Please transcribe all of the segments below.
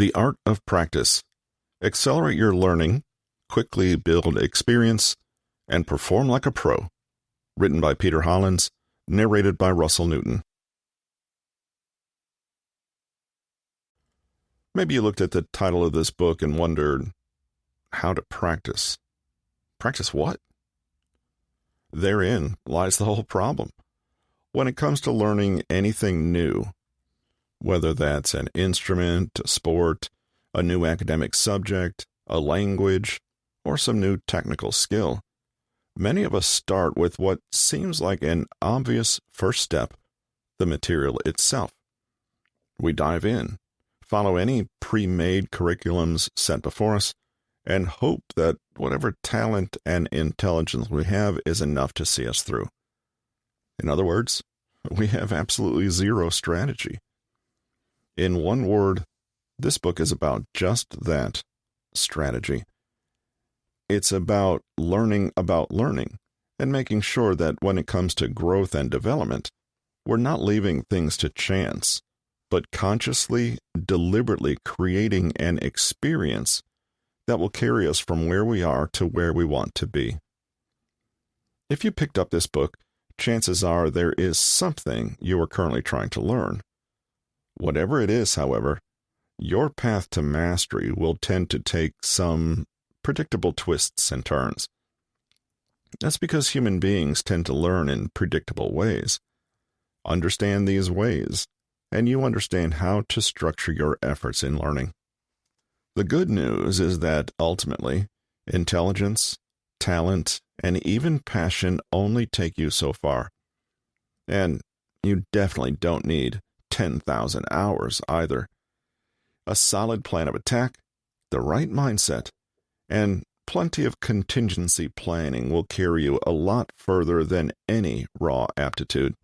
The Art of Practice. Accelerate your learning, quickly build experience, and perform like a pro. Written by Peter Hollins, narrated by Russell Newton. Maybe you looked at the title of this book and wondered, how to practice. Practice what? Therein lies the whole problem. When it comes to learning anything new, whether that's an instrument, a sport, a new academic subject, a language, or some new technical skill, many of us start with what seems like an obvious first step, the material itself. We dive in, follow any pre-made curriculums set before us, and hope that whatever talent and intelligence we have is enough to see us through. In other words, we have absolutely zero strategy. In one word, this book is about just that, strategy. It's about learning and making sure that when it comes to growth and development, we're not leaving things to chance, but consciously, deliberately creating an experience that will carry us from where we are to where we want to be. If you picked up this book, chances are there is something you are currently trying to learn. Whatever it is, however, your path to mastery will tend to take some predictable twists and turns. That's because human beings tend to learn in predictable ways. Understand these ways, and you understand how to structure your efforts in learning. The good news is that ultimately, intelligence, talent, and even passion only take you so far. And you definitely don't need 10,000 hours either. A solid plan of attack, the right mindset, and plenty of contingency planning will carry you a lot further than any raw aptitude.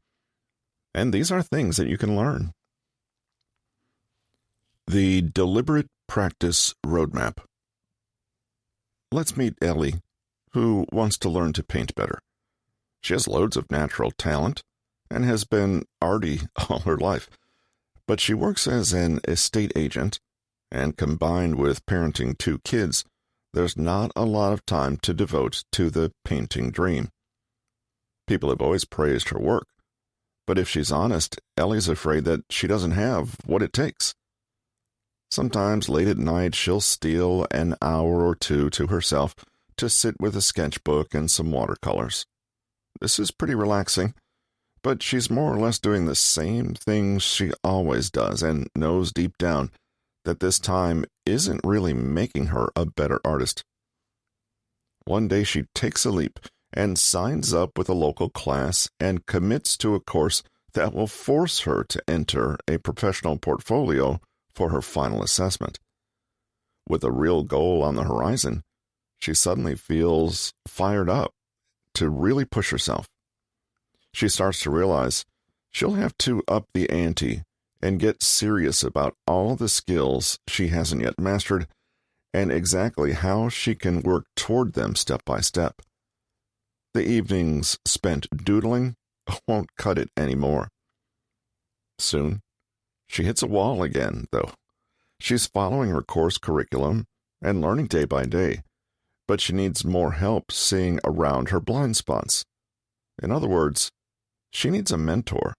And these are things that you can learn. The Deliberate Practice Roadmap. Let's meet Ellie, who wants to learn to paint better. She has loads of natural talent and has been arty all her life, but she works as an estate agent, and combined with parenting 2 kids, there's not a lot of time to devote to the painting dream. People have always praised her work, but if she's honest, Ellie's afraid that she doesn't have what it takes. Sometimes late at night she'll steal an hour or 2 to herself to sit with a sketchbook and some watercolors. This is pretty relaxing, but she's more or less doing the same things she always does and knows deep down that this time isn't really making her a better artist. One day she takes a leap and signs up with a local class and commits to a course that will force her to enter a professional portfolio for her final assessment. With a real goal on the horizon, she suddenly feels fired up to really push herself. She starts to realize she'll have to up the ante and get serious about all the skills she hasn't yet mastered and exactly how she can work toward them step by step. The evenings spent doodling won't cut it anymore. Soon, she hits a wall again, though. She's following her course curriculum and learning day by day, but she needs more help seeing around her blind spots. In other words, she needs a mentor.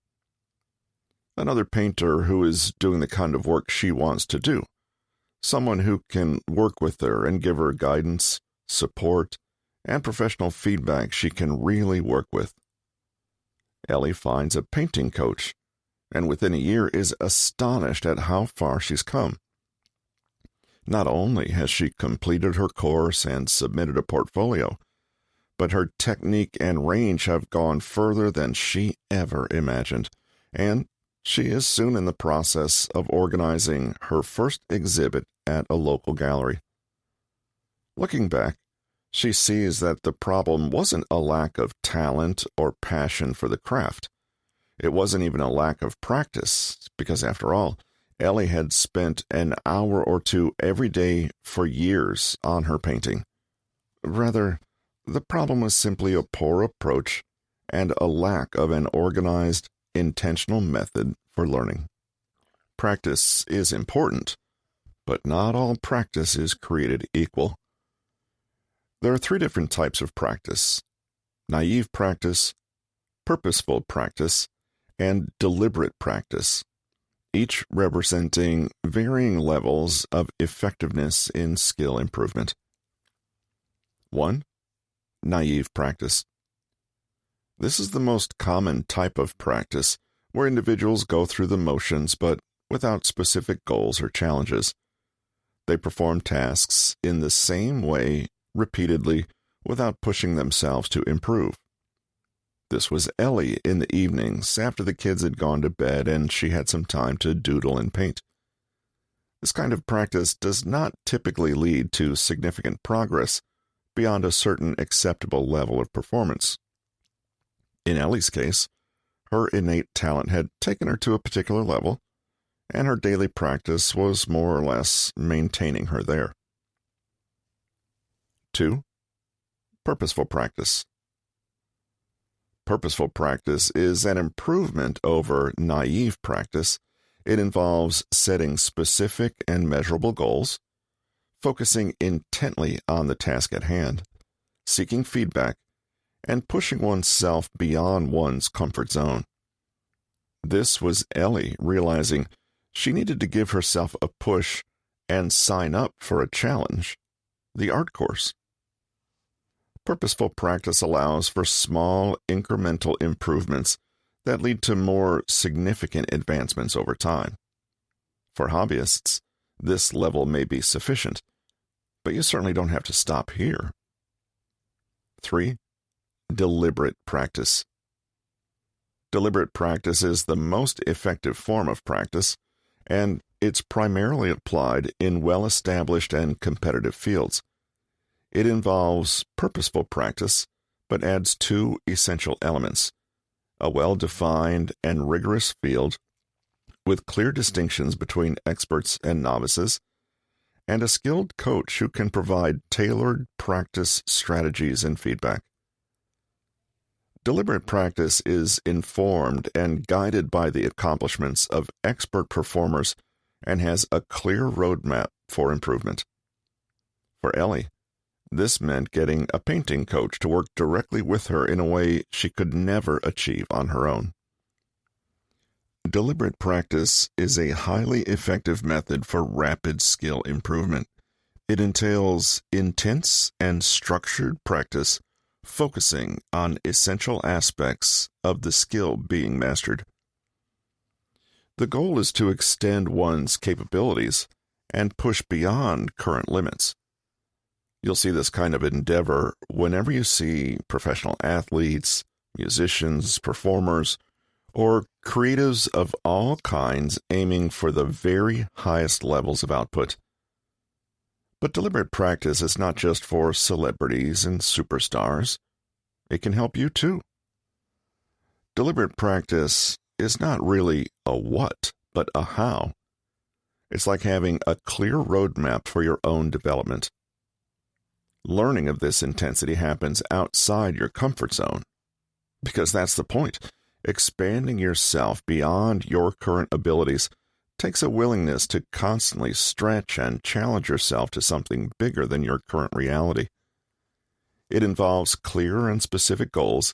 Another painter who is doing the kind of work she wants to do. Someone who can work with her and give her guidance, support, and professional feedback she can really work with. Ellie finds a painting coach, and within a year is astonished at how far she's come. Not only has she completed her course and submitted a portfolio, but her technique and range have gone further than she ever imagined, and she is soon in the process of organizing her first exhibit at a local gallery. Looking back, she sees that the problem wasn't a lack of talent or passion for the craft. It wasn't even a lack of practice, because after all, Ellie had spent an hour or 2 every day for years on her painting. Rather, the problem was simply a poor approach and a lack of an organized, intentional method for learning. Practice is important, but not all practice is created equal. There are 3 different types of practice: naive practice, purposeful practice, and deliberate practice, each representing varying levels of effectiveness in skill improvement. 1. Naive practice. This is the most common type of practice, where individuals go through the motions but without specific goals or challenges. They perform tasks in the same way repeatedly without pushing themselves to improve. This was Ellie in the evenings after the kids had gone to bed and she had some time to doodle and paint. This kind of practice does not typically lead to significant progress beyond a certain acceptable level of performance. In Ellie's case, her innate talent had taken her to a particular level, and her daily practice was more or less maintaining her there. 2. Purposeful practice. Purposeful practice is an improvement over naive practice. It involves setting specific and measurable goals, focusing intently on the task at hand, seeking feedback, and pushing oneself beyond one's comfort zone. This was Ellie realizing she needed to give herself a push and sign up for a challenge, the art course. Purposeful practice allows for small, incremental improvements that lead to more significant advancements over time. For hobbyists, this level may be sufficient, but you certainly don't have to stop here. 3. Deliberate practice. Deliberate practice is the most effective form of practice, and it's primarily applied in well-established and competitive fields. It involves purposeful practice, but adds 2 essential elements: a well-defined and rigorous field with clear distinctions between experts and novices, and a skilled coach who can provide tailored practice strategies and feedback. Deliberate practice is informed and guided by the accomplishments of expert performers and has a clear roadmap for improvement. For Ellie, this meant getting a painting coach to work directly with her in a way she could never achieve on her own. Deliberate practice is a highly effective method for rapid skill improvement. It entails intense and structured practice focusing on essential aspects of the skill being mastered. The goal is to extend one's capabilities and push beyond current limits. You'll see this kind of endeavor whenever you see professional athletes, musicians, performers, or creatives of all kinds aiming for the very highest levels of output. But deliberate practice is not just for celebrities and superstars. It can help you too. Deliberate practice is not really a what, but a how. It's like having a clear roadmap for your own development. Learning of this intensity happens outside your comfort zone, because that's the point. Expanding yourself beyond your current abilities takes a willingness to constantly stretch and challenge yourself to something bigger than your current reality. It involves clear and specific goals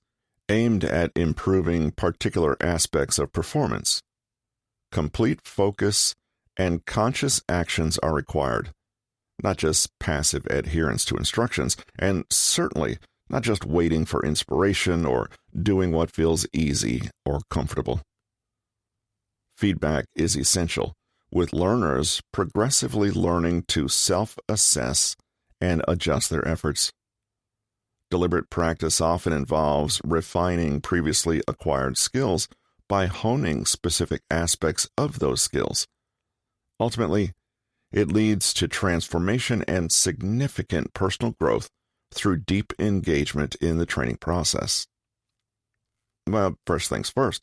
aimed at improving particular aspects of performance. Complete focus and conscious actions are required, not just passive adherence to instructions, and certainly not just waiting for inspiration or doing what feels easy or comfortable. Feedback is essential, with learners progressively learning to self-assess and adjust their efforts. Deliberate practice often involves refining previously acquired skills by honing specific aspects of those skills. Ultimately, it leads to transformation and significant personal growth through deep engagement in the training process. Well, first things first,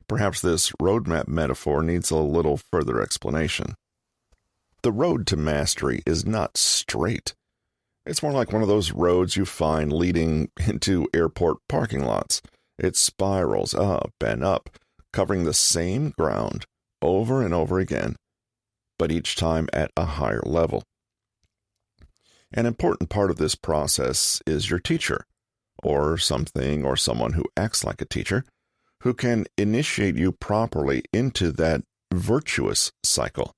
perhaps this roadmap metaphor needs a little further explanation. The road to mastery is not straight. It's more like one of those roads you find leading into airport parking lots. It spirals up and up, covering the same ground over and over again, but each time at a higher level. An important part of this process is your teacher, or something or someone who acts like a teacher, who can initiate you properly into that virtuous cycle.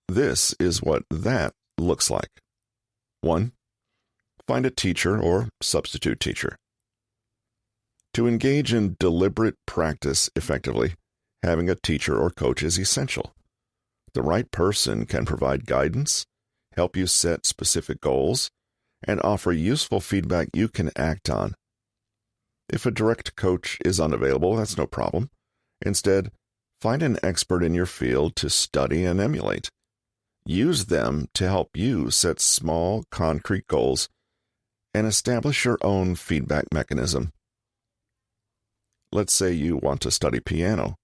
This is what that looks like. 1. Find a teacher or substitute teacher. To engage in deliberate practice effectively, having a teacher or coach is essential. The right person can provide guidance, help you set specific goals, and offer useful feedback you can act on. If a direct coach is unavailable, that's no problem. Instead, find an expert in your field to study and emulate. Use them to help you set small, concrete goals and establish your own feedback mechanism. Let's say you want to study piano.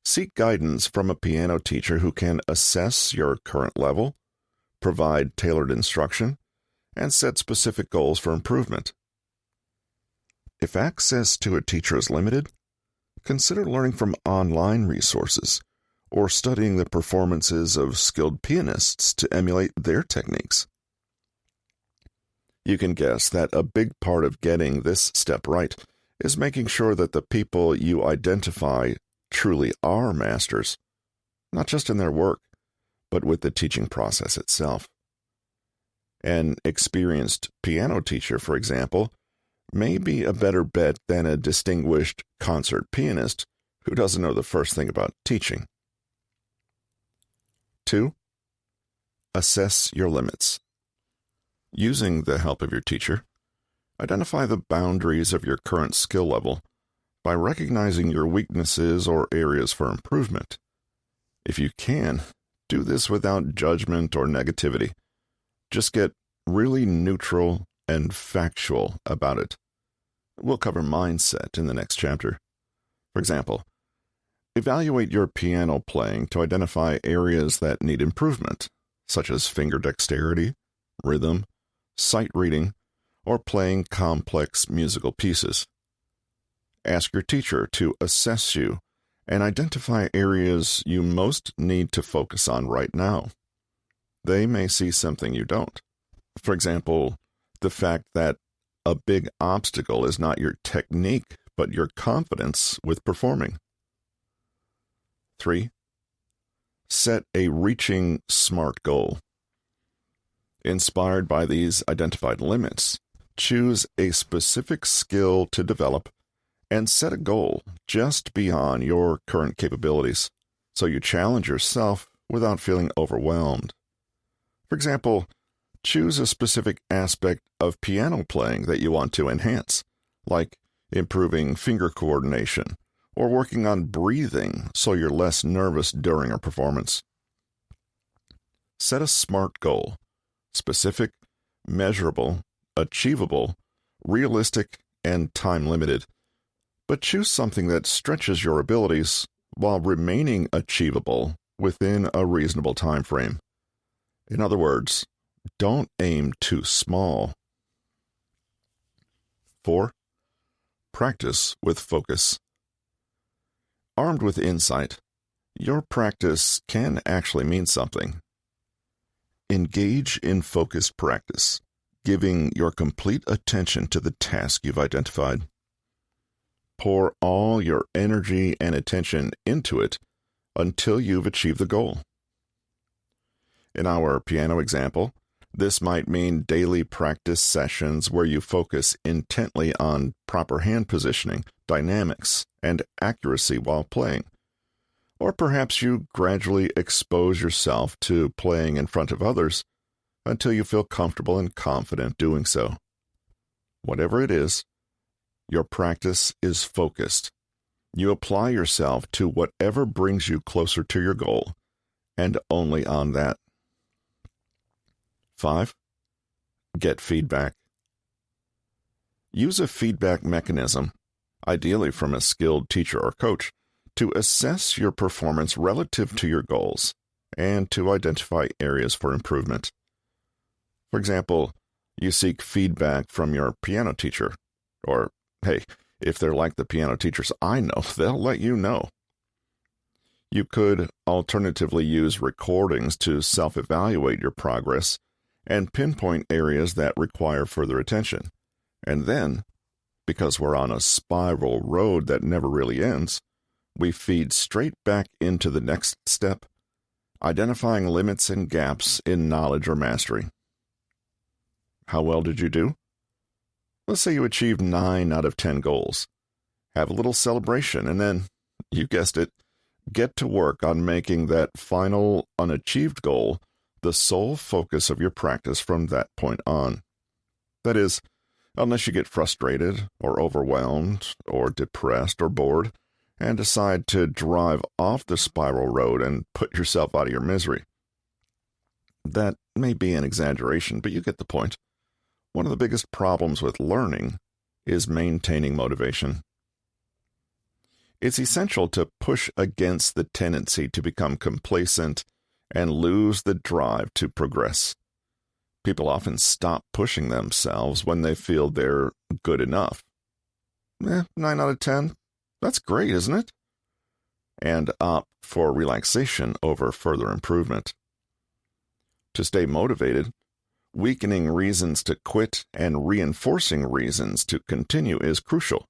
Seek guidance from a piano teacher who can assess your current level, provide tailored instruction, and set specific goals for improvement. If access to a teacher is limited, consider learning from online resources or studying the performances of skilled pianists to emulate their techniques. You can guess that a big part of getting this step right is making sure that the people you identify truly are masters, not just in their work, but with the teaching process itself. An experienced piano teacher, for example, may be a better bet than a distinguished concert pianist who doesn't know the first thing about teaching. 2. Assess your limits. Using the help of your teacher, identify the boundaries of your current skill level by recognizing your weaknesses or areas for improvement. If you can, do this without judgment or negativity. Just get really neutral and factual about it. We'll cover mindset in the next chapter. For example, evaluate your piano playing to identify areas that need improvement, such as finger dexterity, rhythm, sight reading, or playing complex musical pieces. Ask your teacher to assess you and identify areas you most need to focus on right now. They may see something you don't. For example, the fact that a big obstacle is not your technique, but your confidence with performing. 3. Set a reaching SMART goal. Inspired by these identified limits, choose a specific skill to develop and set a goal just beyond your current capabilities, so you challenge yourself without feeling overwhelmed. For example, choose a specific aspect of piano playing that you want to enhance, like improving finger coordination or working on breathing so you're less nervous during a performance. Set a SMART goal: specific, measurable, achievable, realistic, and time-limited. But choose something that stretches your abilities while remaining achievable within a reasonable time frame. In other words, don't aim too small. 4. Practice with focus. Armed with insight, your practice can actually mean something. Engage in focused practice, giving your complete attention to the task you've identified. Pour all your energy and attention into it until you've achieved the goal. In our piano example, this might mean daily practice sessions where you focus intently on proper hand positioning, dynamics, and accuracy while playing. Or perhaps you gradually expose yourself to playing in front of others until you feel comfortable and confident doing so. Whatever it is, your practice is focused. You apply yourself to whatever brings you closer to your goal, and only on that. 5. Get feedback. Use a feedback mechanism, ideally from a skilled teacher or coach, to assess your performance relative to your goals and to identify areas for improvement. For example, you seek feedback from your piano teacher, or, hey, if they're like the piano teachers I know, they'll let you know. You could alternatively use recordings to self-evaluate your progress and pinpoint areas that require further attention. And then, because we're on a spiral road that never really ends, we feed straight back into the next step, identifying limits and gaps in knowledge or mastery. How well did you do? Let's say you achieved 9 out of 10 goals. Have a little celebration, and then, you guessed it, get to work on making that final unachieved goal the sole focus of your practice from that point on. That is, unless you get frustrated or overwhelmed or depressed or bored and decide to drive off the spiral road and put yourself out of your misery. That may be an exaggeration, but you get the point. One of the biggest problems with learning is maintaining motivation. It's essential to push against the tendency to become complacent and lose the drive to progress. People often stop pushing themselves when they feel they're good enough. 9 out of 10, that's great, isn't it? And opt for relaxation over further improvement. To stay motivated, weakening reasons to quit and reinforcing reasons to continue is crucial.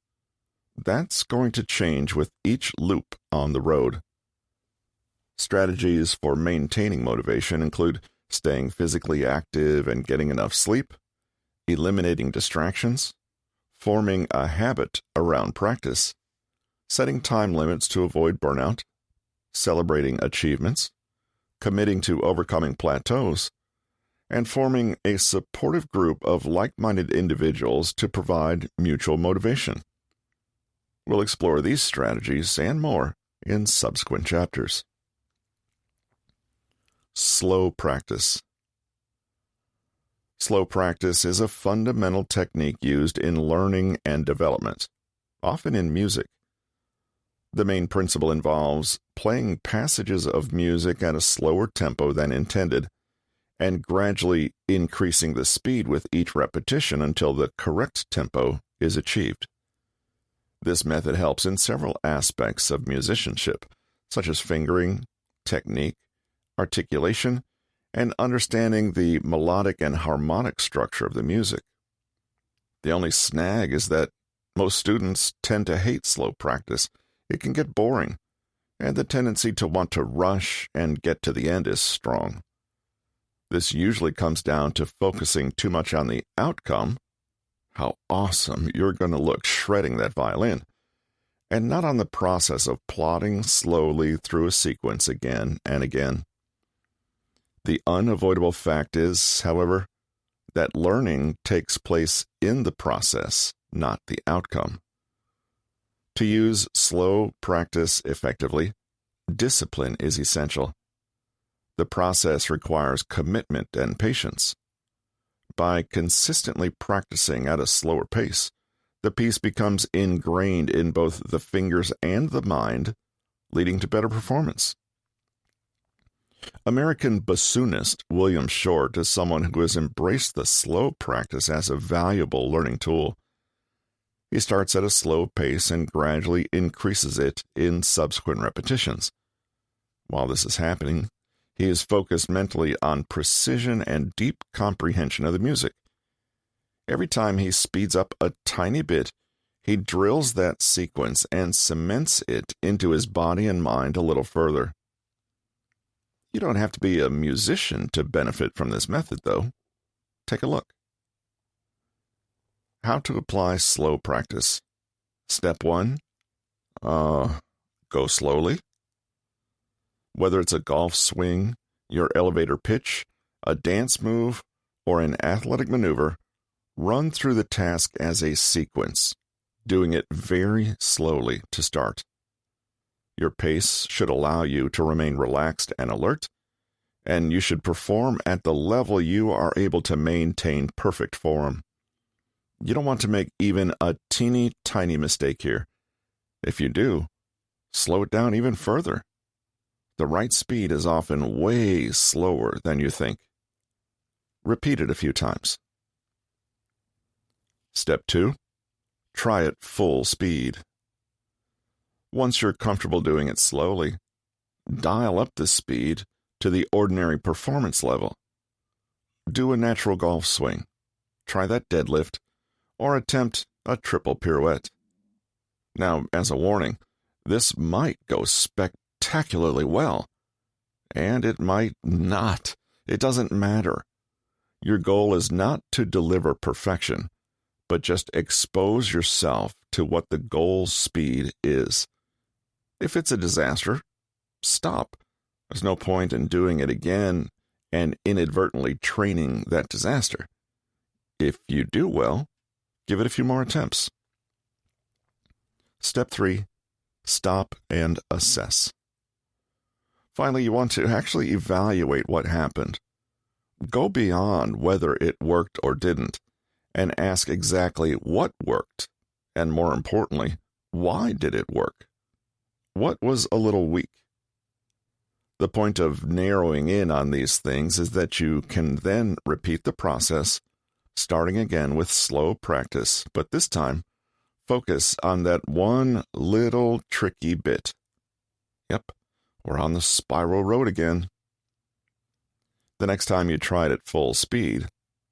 That's going to change with each loop on the road. Strategies for maintaining motivation include staying physically active and getting enough sleep, eliminating distractions, forming a habit around practice, setting time limits to avoid burnout, celebrating achievements, committing to overcoming plateaus, and forming a supportive group of like-minded individuals to provide mutual motivation. We'll explore these strategies and more in subsequent chapters. Slow practice. Slow practice is a fundamental technique used in learning and development, often in music. The main principle involves playing passages of music at a slower tempo than intended, and gradually increasing the speed with each repetition until the correct tempo is achieved. This method helps in several aspects of musicianship, such as fingering, technique, articulation, and understanding the melodic and harmonic structure of the music. The only snag is that most students tend to hate slow practice. It can get boring, and the tendency to want to rush and get to the end is strong. This usually comes down to focusing too much on the outcome, how awesome you're going to look shredding that violin, and not on the process of plodding slowly through a sequence again and again. The unavoidable fact is, however, that learning takes place in the process, not the outcome. To use slow practice effectively, discipline is essential. The process requires commitment and patience. By consistently practicing at a slower pace, the piece becomes ingrained in both the fingers and the mind, leading to better performance. American bassoonist William Short is someone who has embraced the slow practice as a valuable learning tool. He starts at a slow pace and gradually increases it in subsequent repetitions. While this is happening, he is focused mentally on precision and deep comprehension of the music. Every time he speeds up a tiny bit, he drills that sequence and cements it into his body and mind a little further. You don't have to be a musician to benefit from this method, though. Take a look. How to apply slow practice. Step 1. Go slowly. Whether it's a golf swing, your elevator pitch, a dance move, or an athletic maneuver, run through the task as a sequence, doing it very slowly to start. Your pace should allow you to remain relaxed and alert, and you should perform at the level you are able to maintain perfect form. You don't want to make even a teeny tiny mistake here. If you do, slow it down even further. The right speed is often way slower than you think. Repeat it a few times. Step 2. Try it full speed. Once you're comfortable doing it slowly, dial up the speed to the ordinary performance level. Do a natural golf swing, try that deadlift, or attempt a triple pirouette. Now, as a warning, this might go spectacularly well, and it might not. It doesn't matter. Your goal is not to deliver perfection, but just expose yourself to what the goal speed is. If it's a disaster, stop. There's no point in doing it again and inadvertently training that disaster. If you do well, give it a few more attempts. Step 3, stop and assess. Finally, you want to actually evaluate what happened. Go beyond whether it worked or didn't, and ask exactly what worked, and more importantly, why did it work? What was a little weak? The point of narrowing in on these things is that you can then repeat the process, starting again with slow practice, but this time, focus on that one little tricky bit. Yep, we're on the spiral road again. The next time you try it at full speed,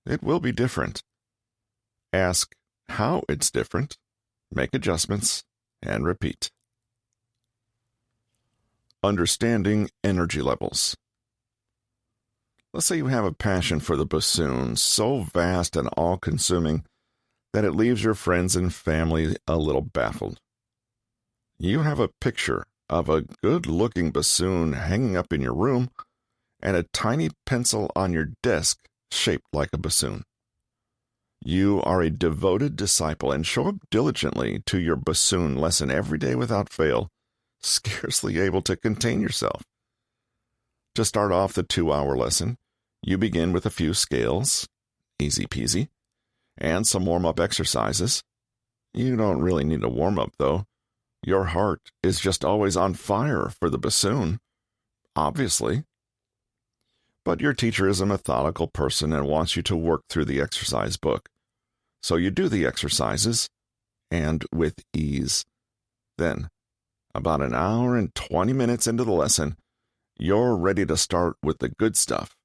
it will be different. Ask how it's different, make adjustments, and repeat. Understanding energy levels. Let's say you have a passion for the bassoon so vast and all-consuming that it leaves your friends and family a little baffled. You have a picture of a good-looking bassoon hanging up in your room and a tiny pencil on your desk shaped like a bassoon. You are a devoted disciple and show up diligently to your bassoon lesson every day without fail, scarcely able to contain yourself. To start off the 2-hour lesson, you begin with a few scales, easy peasy, and some warm-up exercises. You don't really need a warm-up, though. Your heart is just always on fire for the bassoon, obviously. But your teacher is a methodical person and wants you to work through the exercise book. So you do the exercises, and with ease. Then, about an hour and 20 minutes into the lesson, you're ready to start with the good stuff.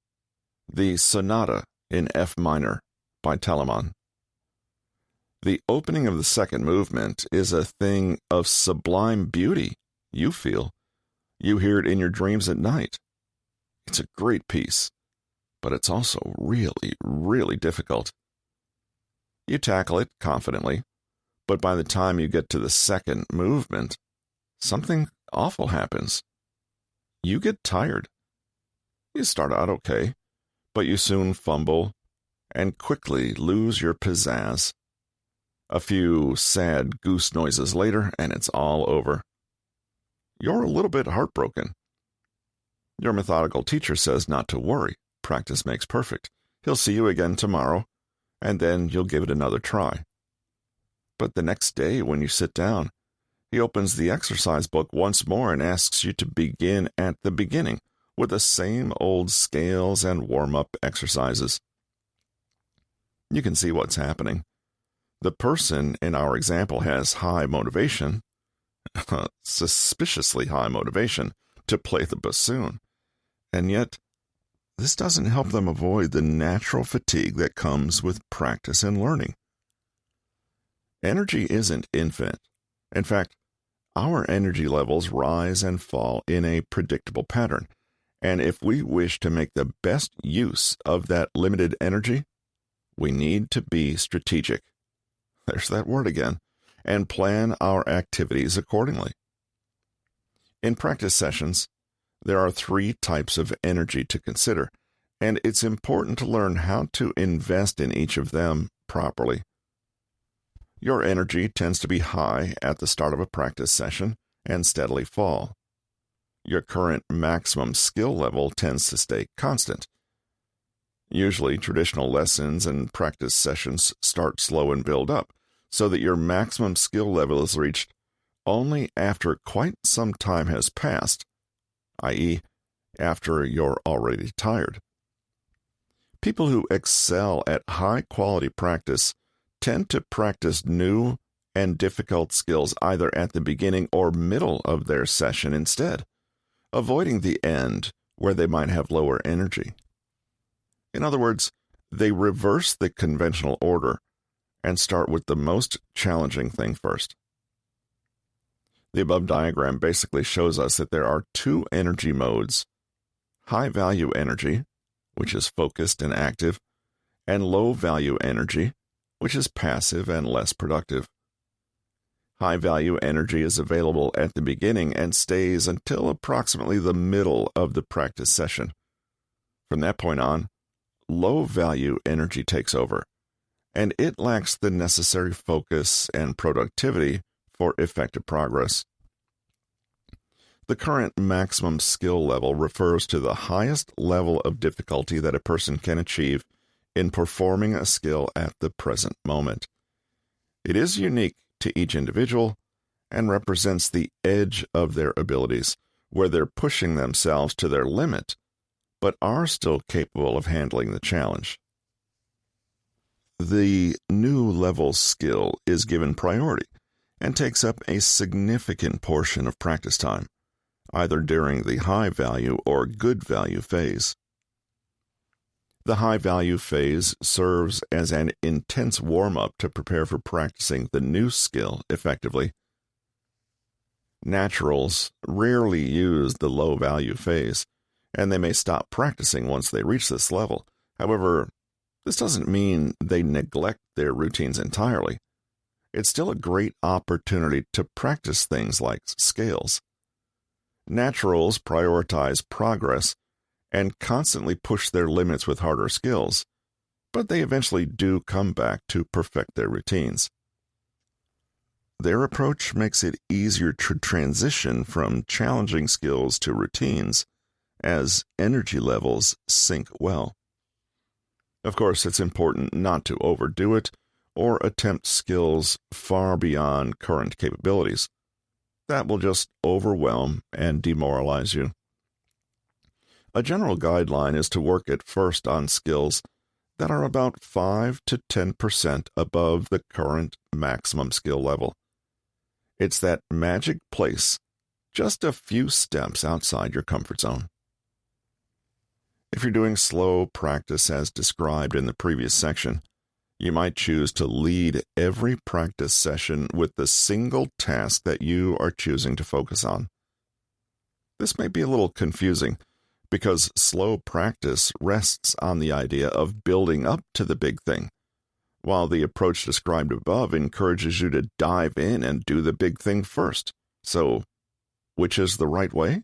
The Sonata in F minor by Telemann. The opening of the second movement is a thing of sublime beauty, you feel. You hear it in your dreams at night. It's a great piece, but it's also really, really difficult. You tackle it confidently, but by the time you get to the second movement, something awful happens. You get tired. You start out okay, but you soon fumble and quickly lose your pizzazz. A few sad goose noises later, and it's all over. You're a little bit heartbroken. Your methodical teacher says not to worry. Practice makes perfect. He'll see you again tomorrow, and then you'll give it another try. But the next day, when you sit down, he opens the exercise book once more and asks you to begin at the beginning with the same old scales and warm-up exercises. You can see what's happening. The person in our example has high motivation, suspiciously high motivation, to play the bassoon, and yet this doesn't help them avoid the natural fatigue that comes with practice and learning. Energy isn't infinite. In fact, our energy levels rise and fall in a predictable pattern, and if we wish to make the best use of that limited energy, we need to be strategic. There's that word again, and plan our activities accordingly. In practice sessions, there are 3 types of energy to consider, and it's important to learn how to invest in each of them properly. Your energy tends to be high at the start of a practice session and steadily fall. Your current maximum skill level tends to stay constant. Usually, traditional lessons and practice sessions start slow and build up, so that your maximum skill level is reached only after quite some time has passed, i.e., after you're already tired. People who excel at high-quality practice tend to practice new and difficult skills either at the beginning or middle of their session instead, avoiding the end where they might have lower energy. In other words, they reverse the conventional order and start with the most challenging thing first. The above diagram basically shows us that there are two energy modes: high-value energy, which is focused and active, and low-value energy, which is passive and less productive. High-value energy is available at the beginning and stays until approximately the middle of the practice session. From that point on, low-value energy takes over, and it lacks the necessary focus and productivity for effective progress. The current maximum skill level refers to the highest level of difficulty that a person can achieve in performing a skill at the present moment. It is unique to each individual and represents the edge of their abilities, where they're pushing themselves to their limit, but are still capable of handling the challenge. The new level skill is given priority and takes up a significant portion of practice time, either during the high value or good value phase. The high value phase serves as an intense warm-up to prepare for practicing the new skill effectively. Naturals rarely use the low value phase, and they may stop practicing once they reach this level. However, this doesn't mean they neglect their routines entirely. It's still a great opportunity to practice things like scales. Naturals prioritize progress and constantly push their limits with harder skills, but they eventually do come back to perfect their routines. Their approach makes it easier to transition from challenging skills to routines as energy levels sync well. Of course, it's important not to overdo it or attempt skills far beyond current capabilities. That will just overwhelm and demoralize you. A general guideline is to work at first on skills that are about 5 to 10% above the current maximum skill level. It's that magic place, just a few steps outside your comfort zone. If you're doing slow practice as described in the previous section, you might choose to lead every practice session with the single task that you are choosing to focus on. This may be a little confusing because slow practice rests on the idea of building up to the big thing, while the approach described above encourages you to dive in and do the big thing first. So, which is the right way?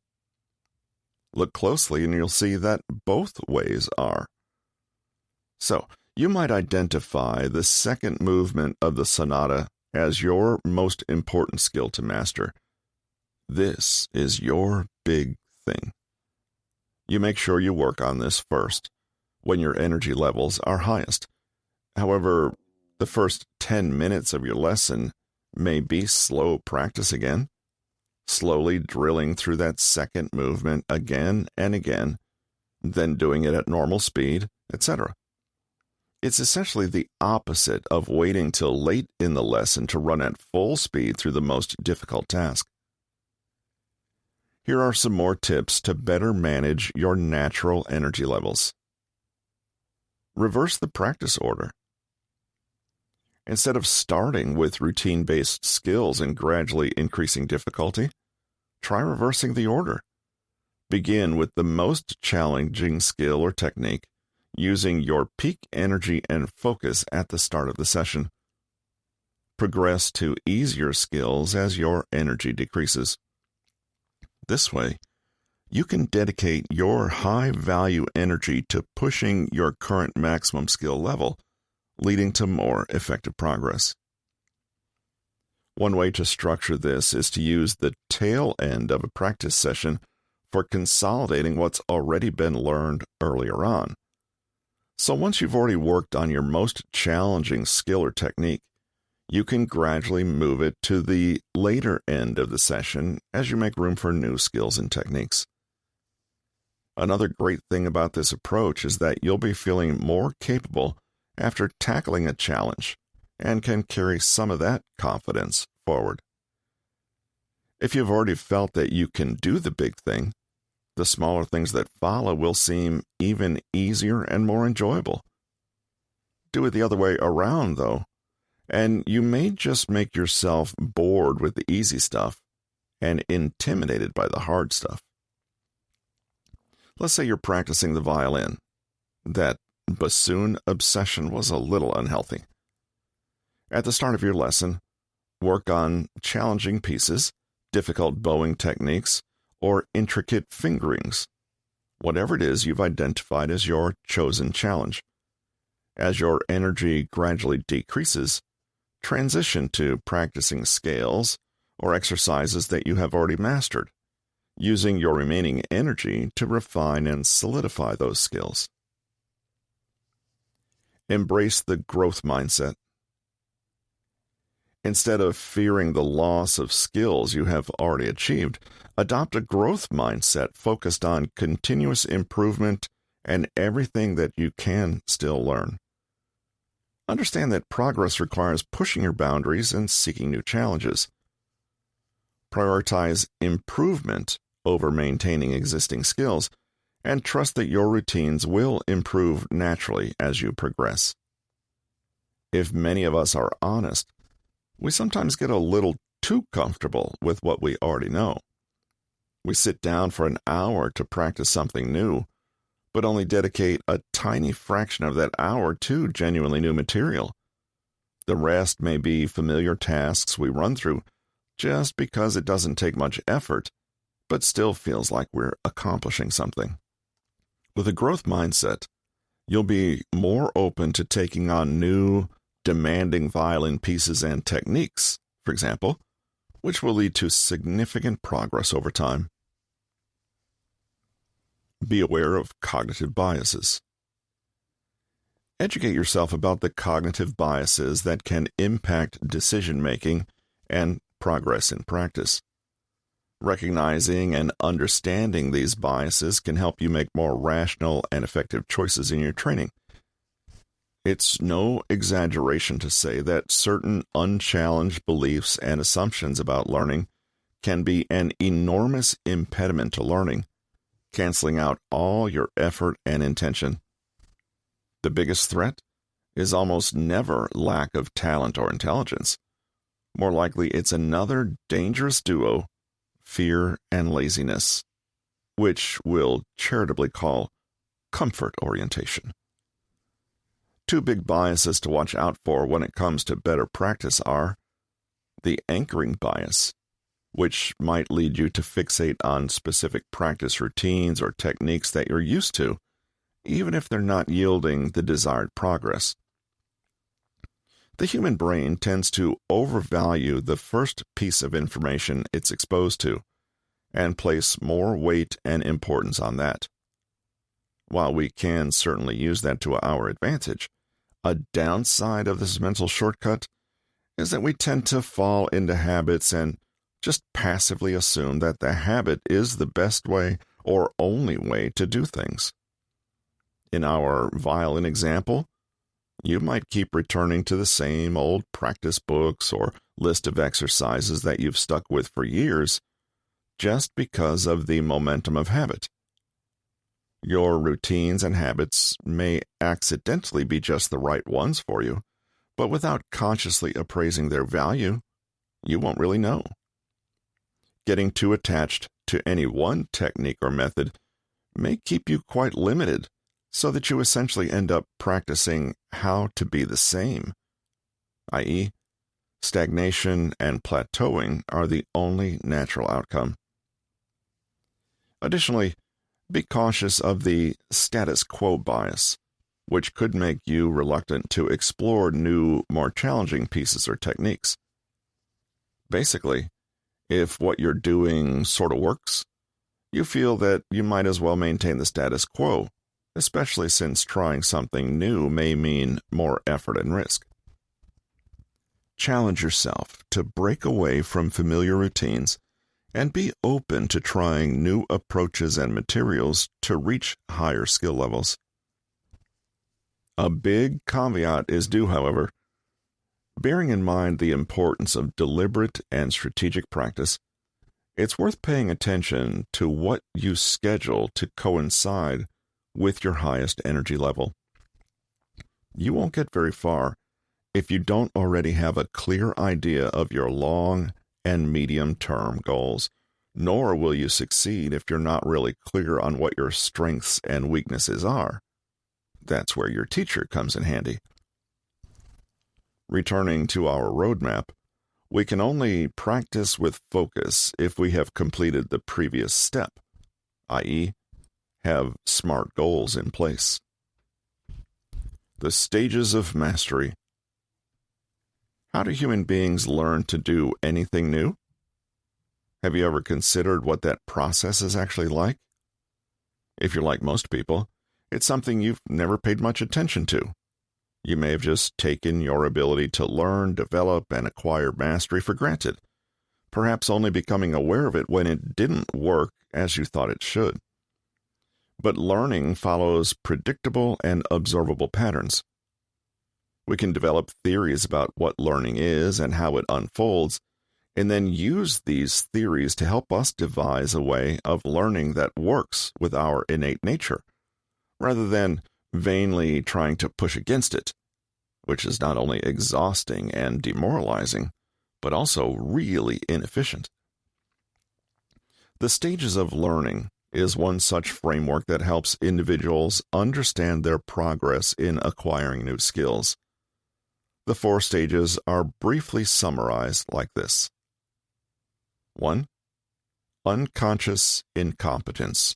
Look closely and you'll see that both ways are. So, you might identify the second movement of the sonata as your most important skill to master. This is your big thing. You make sure you work on this first, when your energy levels are highest. However, the first 10 minutes of your lesson may be slow practice again, slowly drilling through that second movement again and again, then doing it at normal speed, etc. It's essentially the opposite of waiting till late in the lesson to run at full speed through the most difficult task. Here are some more tips to better manage your natural energy levels. Reverse the practice order. Instead of starting with routine-based skills and gradually increasing difficulty, try reversing the order. Begin with the most challenging skill or technique, using your peak energy and focus at the start of the session. Progress to easier skills as your energy decreases. This way, you can dedicate your high-value energy to pushing your current maximum skill level, leading to more effective progress. One way to structure this is to use the tail end of a practice session for consolidating what's already been learned earlier on. So once you've already worked on your most challenging skill or technique, you can gradually move it to the later end of the session as you make room for new skills and techniques. Another great thing about this approach is that you'll be feeling more capable after tackling a challenge and can carry some of that confidence forward. If you've already felt that you can do the big thing, The smaller things that follow will seem even easier and more enjoyable. Do it the other way around, though, and you may just make yourself bored with the easy stuff and intimidated by the hard stuff. Let's say you're practicing the violin. That bassoon obsession was a little unhealthy. At the start of your lesson, work on challenging pieces, difficult bowing techniques, or intricate fingerings. Whatever it is you've identified as your chosen challenge. As your energy gradually decreases, transition to practicing scales or exercises that you have already mastered, using your remaining energy to refine and solidify those skills. Embrace the growth mindset. Instead of fearing the loss of skills you have already achieved, adopt a growth mindset focused on continuous improvement and everything that you can still learn. Understand that progress requires pushing your boundaries and seeking new challenges. Prioritize improvement over maintaining existing skills, and trust that your routines will improve naturally as you progress. If many of us are honest, we sometimes get a little too comfortable with what we already know. We sit down for an hour to practice something new, but only dedicate a tiny fraction of that hour to genuinely new material. The rest may be familiar tasks we run through just because it doesn't take much effort, but still feels like we're accomplishing something. With a growth mindset, you'll be more open to taking on new, demanding violin pieces and techniques, for example, which will lead to significant progress over time. Be aware of cognitive biases. Educate yourself about the cognitive biases that can impact decision-making and progress in practice. Recognizing and understanding these biases can help you make more rational and effective choices in your training. It's no exaggeration to say that certain unchallenged beliefs and assumptions about learning can be an enormous impediment to learning, canceling out all your effort and intention. The biggest threat is almost never lack of talent or intelligence. More likely, it's another dangerous duo, fear and laziness, which we'll charitably call comfort orientation. Two big biases to watch out for when it comes to better practice are the anchoring bias, which might lead you to fixate on specific practice routines or techniques that you're used to, even if they're not yielding the desired progress. The human brain tends to overvalue the first piece of information it's exposed to and place more weight and importance on that. While we can certainly use that to our advantage, a downside of this mental shortcut is that we tend to fall into habits and just passively assume that the habit is the best way or only way to do things. In our violin example, you might keep returning to the same old practice books or list of exercises that you've stuck with for years just because of the momentum of habit. Your routines and habits may accidentally be just the right ones for you, but without consciously appraising their value, you won't really know. Getting too attached to any one technique or method may keep you quite limited, so that you essentially end up practicing how to be the same, i.e., stagnation and plateauing are the only natural outcome. Additionally, be cautious of the status quo bias, which could make you reluctant to explore new, more challenging pieces or techniques. Basically, if what you're doing sort of works, you feel that you might as well maintain the status quo, especially since trying something new may mean more effort and risk. Challenge yourself to break away from familiar routines and be open to trying new approaches and materials to reach higher skill levels. A big caveat is due, however. Bearing in mind the importance of deliberate and strategic practice, It's worth paying attention to what you schedule to coincide with your highest energy level. You won't get very far if you don't already have a clear idea of your long and medium-term goals, nor will you succeed if you're not really clear on what your strengths and weaknesses are. That's where your teacher comes in handy. Returning to our roadmap, we can only practice with focus if we have completed the previous step, i.e., have SMART goals in place. The stages of mastery. How do human beings learn to do anything new? Have you ever considered what that process is actually like? If you're like most people, it's something you've never paid much attention to. You may have just taken your ability to learn, develop, and acquire mastery for granted, perhaps only becoming aware of it when it didn't work as you thought it should. But learning follows predictable and observable patterns. We can develop theories about what learning is and how it unfolds, and then use these theories to help us devise a way of learning that works with our innate nature, rather than vainly trying to push against it, which is not only exhausting and demoralizing, but also really inefficient. The stages of learning is one such framework that helps individuals understand their progress in acquiring new skills. The 4 stages are briefly summarized like this. 1. Unconscious incompetence.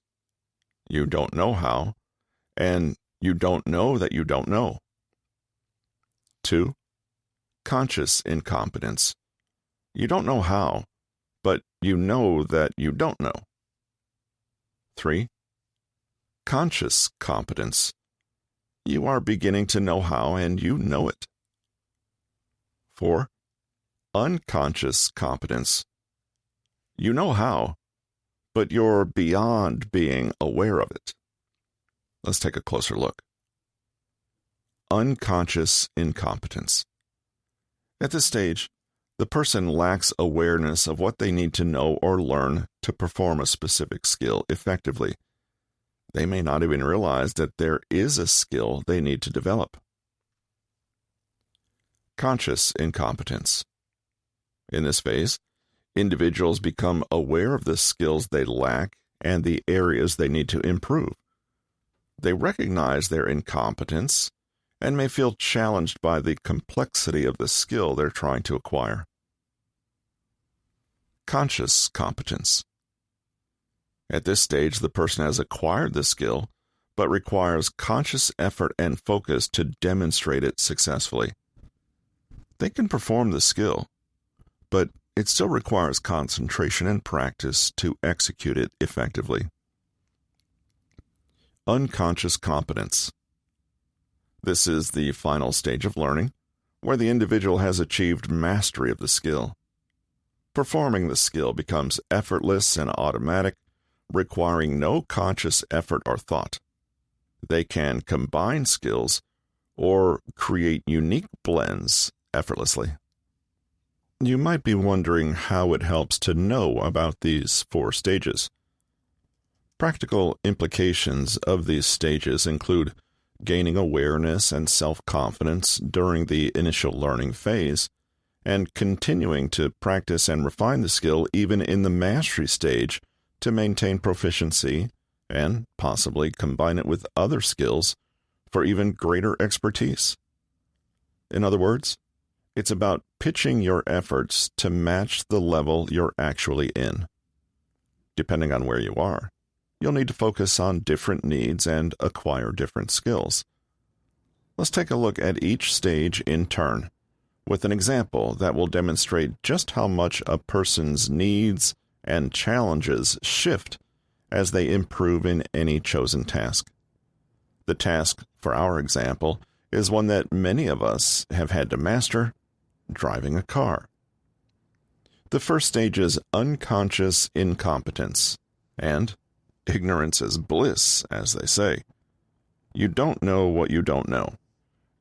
You don't know how, and you don't know that you don't know. 2. Conscious incompetence. You don't know how, but you know that you don't know. 3. Conscious competence. You are beginning to know how, and you know it. 4. Unconscious competence. You know how, but you're beyond being aware of it. Let's take a closer look. Unconscious incompetence. At this stage, the person lacks awareness of what they need to know or learn to perform a specific skill effectively. They may not even realize that there is a skill they need to develop. Conscious incompetence. In this phase, individuals become aware of the skills they lack and the areas they need to improve. They recognize their incompetence and may feel challenged by the complexity of the skill they're trying to acquire. Conscious competence. At this stage, the person has acquired the skill, but requires conscious effort and focus to demonstrate it successfully. They can perform the skill, but it still requires concentration and practice to execute it effectively. Unconscious competence. This is the final stage of learning, where the individual has achieved mastery of the skill. Performing the skill becomes effortless and automatic, requiring no conscious effort or thought. They can combine skills or create unique blends effortlessly. You might be wondering how it helps to know about these 4 stages. Practical implications of these stages include gaining awareness and self-confidence during the initial learning phase, and continuing to practice and refine the skill even in the mastery stage to maintain proficiency and possibly combine it with other skills for even greater expertise. In other words, it's about pitching your efforts to match the level you're actually in. Depending on where you are, you'll need to focus on different needs and acquire different skills. Let's take a look at each stage in turn, with an example that will demonstrate just how much a person's needs and challenges shift as they improve in any chosen task. The task, for our example, is one that many of us have had to master: driving a car. The first stage is unconscious incompetence, and ignorance is bliss, as they say. You don't know what you don't know,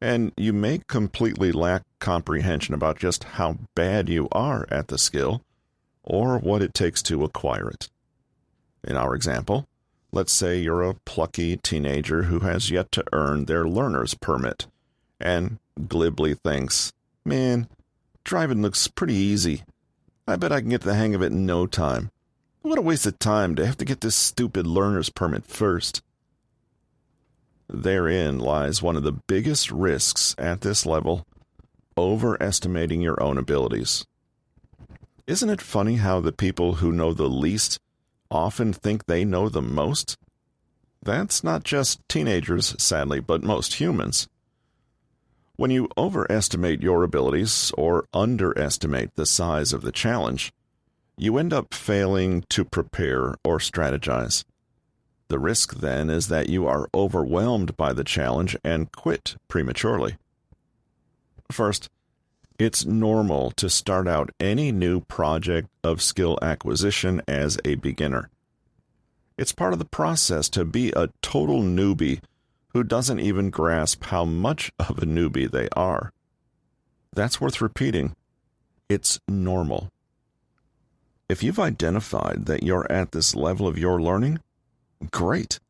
and you may completely lack comprehension about just how bad you are at the skill, or what it takes to acquire it. In our example, let's say you're a plucky teenager who has yet to earn their learner's permit and glibly thinks, "Man, driving looks pretty easy. I bet I can get the hang of it in no time. What a waste of time to have to get this stupid learner's permit first." Therein lies one of the biggest risks at this level, overestimating your own abilities. Isn't it funny how the people who know the least often think they know the most? That's not just teenagers, sadly, but most humans. When you overestimate your abilities or underestimate the size of the challenge, you end up failing to prepare or strategize. The risk then is that you are overwhelmed by the challenge and quit prematurely. First, it's normal to start out any new project of skill acquisition as a beginner. It's part of the process to be a total newbie who doesn't even grasp how much of a newbie they are. That's worth repeating. It's normal. If you've identified that you're at this level of your learning, great.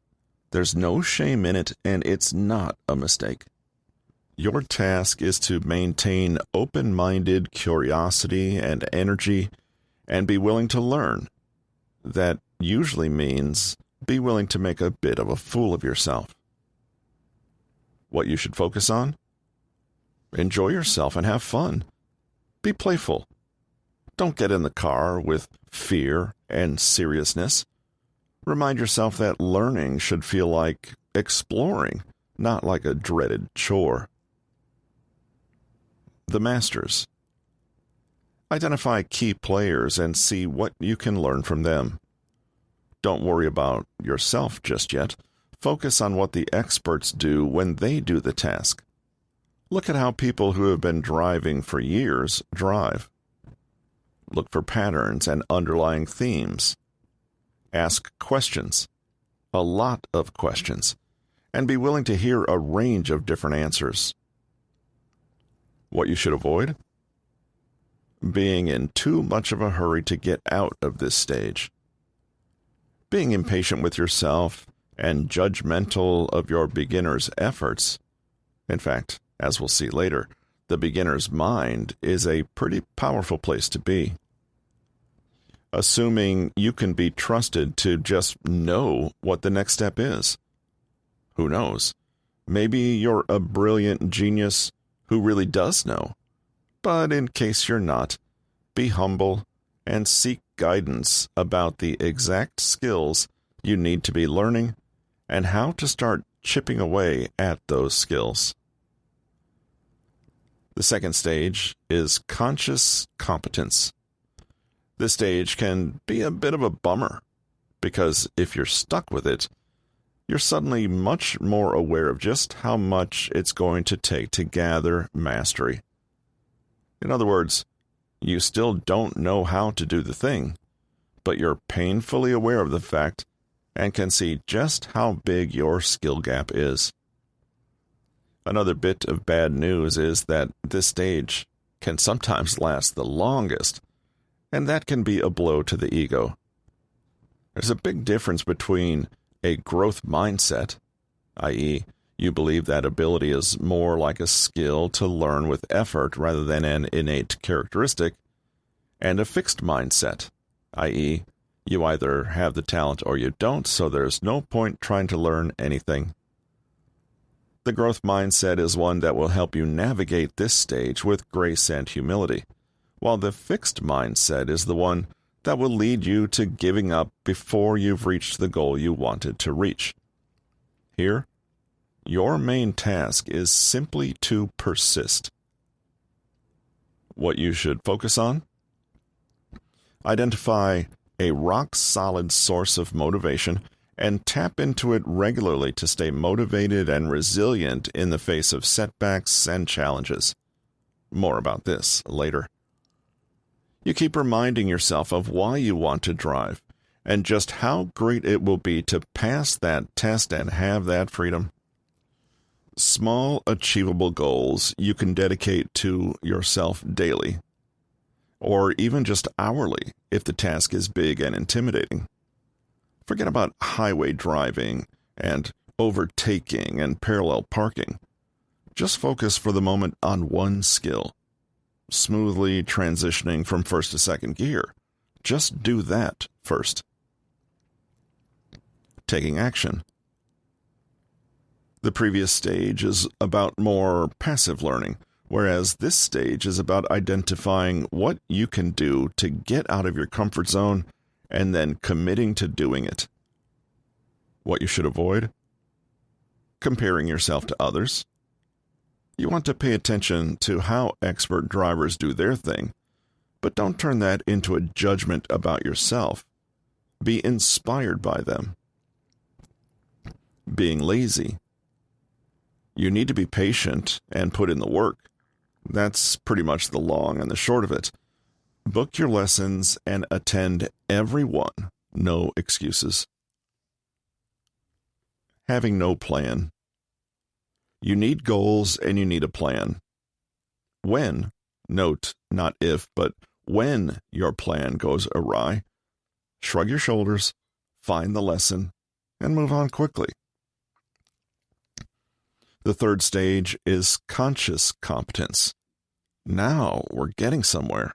There's no shame in it, and it's not a mistake. Your task is to maintain open-minded curiosity and energy and be willing to learn. That usually means be willing to make a bit of a fool of yourself. What you should focus on? Enjoy yourself and have fun. Be playful. Don't get in the car with fear and seriousness. Remind yourself that learning should feel like exploring, not like a dreaded chore. The masters. Identify key players and see what you can learn from them. Don't worry about yourself just yet. Focus on what the experts do when they do the task. Look at how people who have been driving for years drive. Look for patterns and underlying themes. Ask questions, a lot of questions, and be willing to hear a range of different answers. What you should avoid? Being in too much of a hurry to get out of this stage. Being impatient with yourself and judgmental of your beginner's efforts. In fact, as we'll see later, the beginner's mind is a pretty powerful place to be. Assuming you can be trusted to just know what the next step is. Who knows? Maybe you're a brilliant genius who really does know. But in case you're not, be humble and seek guidance about the exact skills you need to be learning and how to start chipping away at those skills. The second stage is conscious competence. This stage can be a bit of a bummer, because if you're stuck with it, you're suddenly much more aware of just how much it's going to take to gather mastery. In other words, you still don't know how to do the thing, but you're painfully aware of the fact and can see just how big your skill gap is. Another bit of bad news is that this stage can sometimes last the longest, and that can be a blow to the ego. There's a big difference between a growth mindset, i.e., you believe that ability is more like a skill to learn with effort rather than an innate characteristic, and a fixed mindset, i.e., you either have the talent or you don't, so there's no point trying to learn anything. The growth mindset is one that will help you navigate this stage with grace and humility, while the fixed mindset is the one that will lead you to giving up before you've reached the goal you wanted to reach. Here, your main task is simply to persist. What you should focus on? Identify a rock-solid source of motivation and tap into it regularly to stay motivated and resilient in the face of setbacks and challenges. More about this later. You keep reminding yourself of why you want to drive and just how great it will be to pass that test and have that freedom. Small, achievable goals you can dedicate to yourself daily. or even just hourly if the task is big and intimidating. Forget about highway driving and overtaking and parallel parking. Just focus for the moment on one skill. Smoothly transitioning from first to second gear. Just do that first. Taking action. The previous stage is about more passive learning, whereas this stage is about identifying what you can do to get out of your comfort zone and then committing to doing it. What you should avoid? Comparing yourself to others. You want to pay attention to how expert drivers do their thing, but don't turn that into a judgment about yourself. Be inspired by them. Being lazy. You need to be patient and put in the work. That's pretty much the long and the short of it. Book your lessons and attend every one. No excuses. Having no plan. You need goals and you need a plan. When, note not if, but when your plan goes awry, shrug your shoulders, find the lesson, and move on quickly. The third stage is conscious competence. Now we're getting somewhere.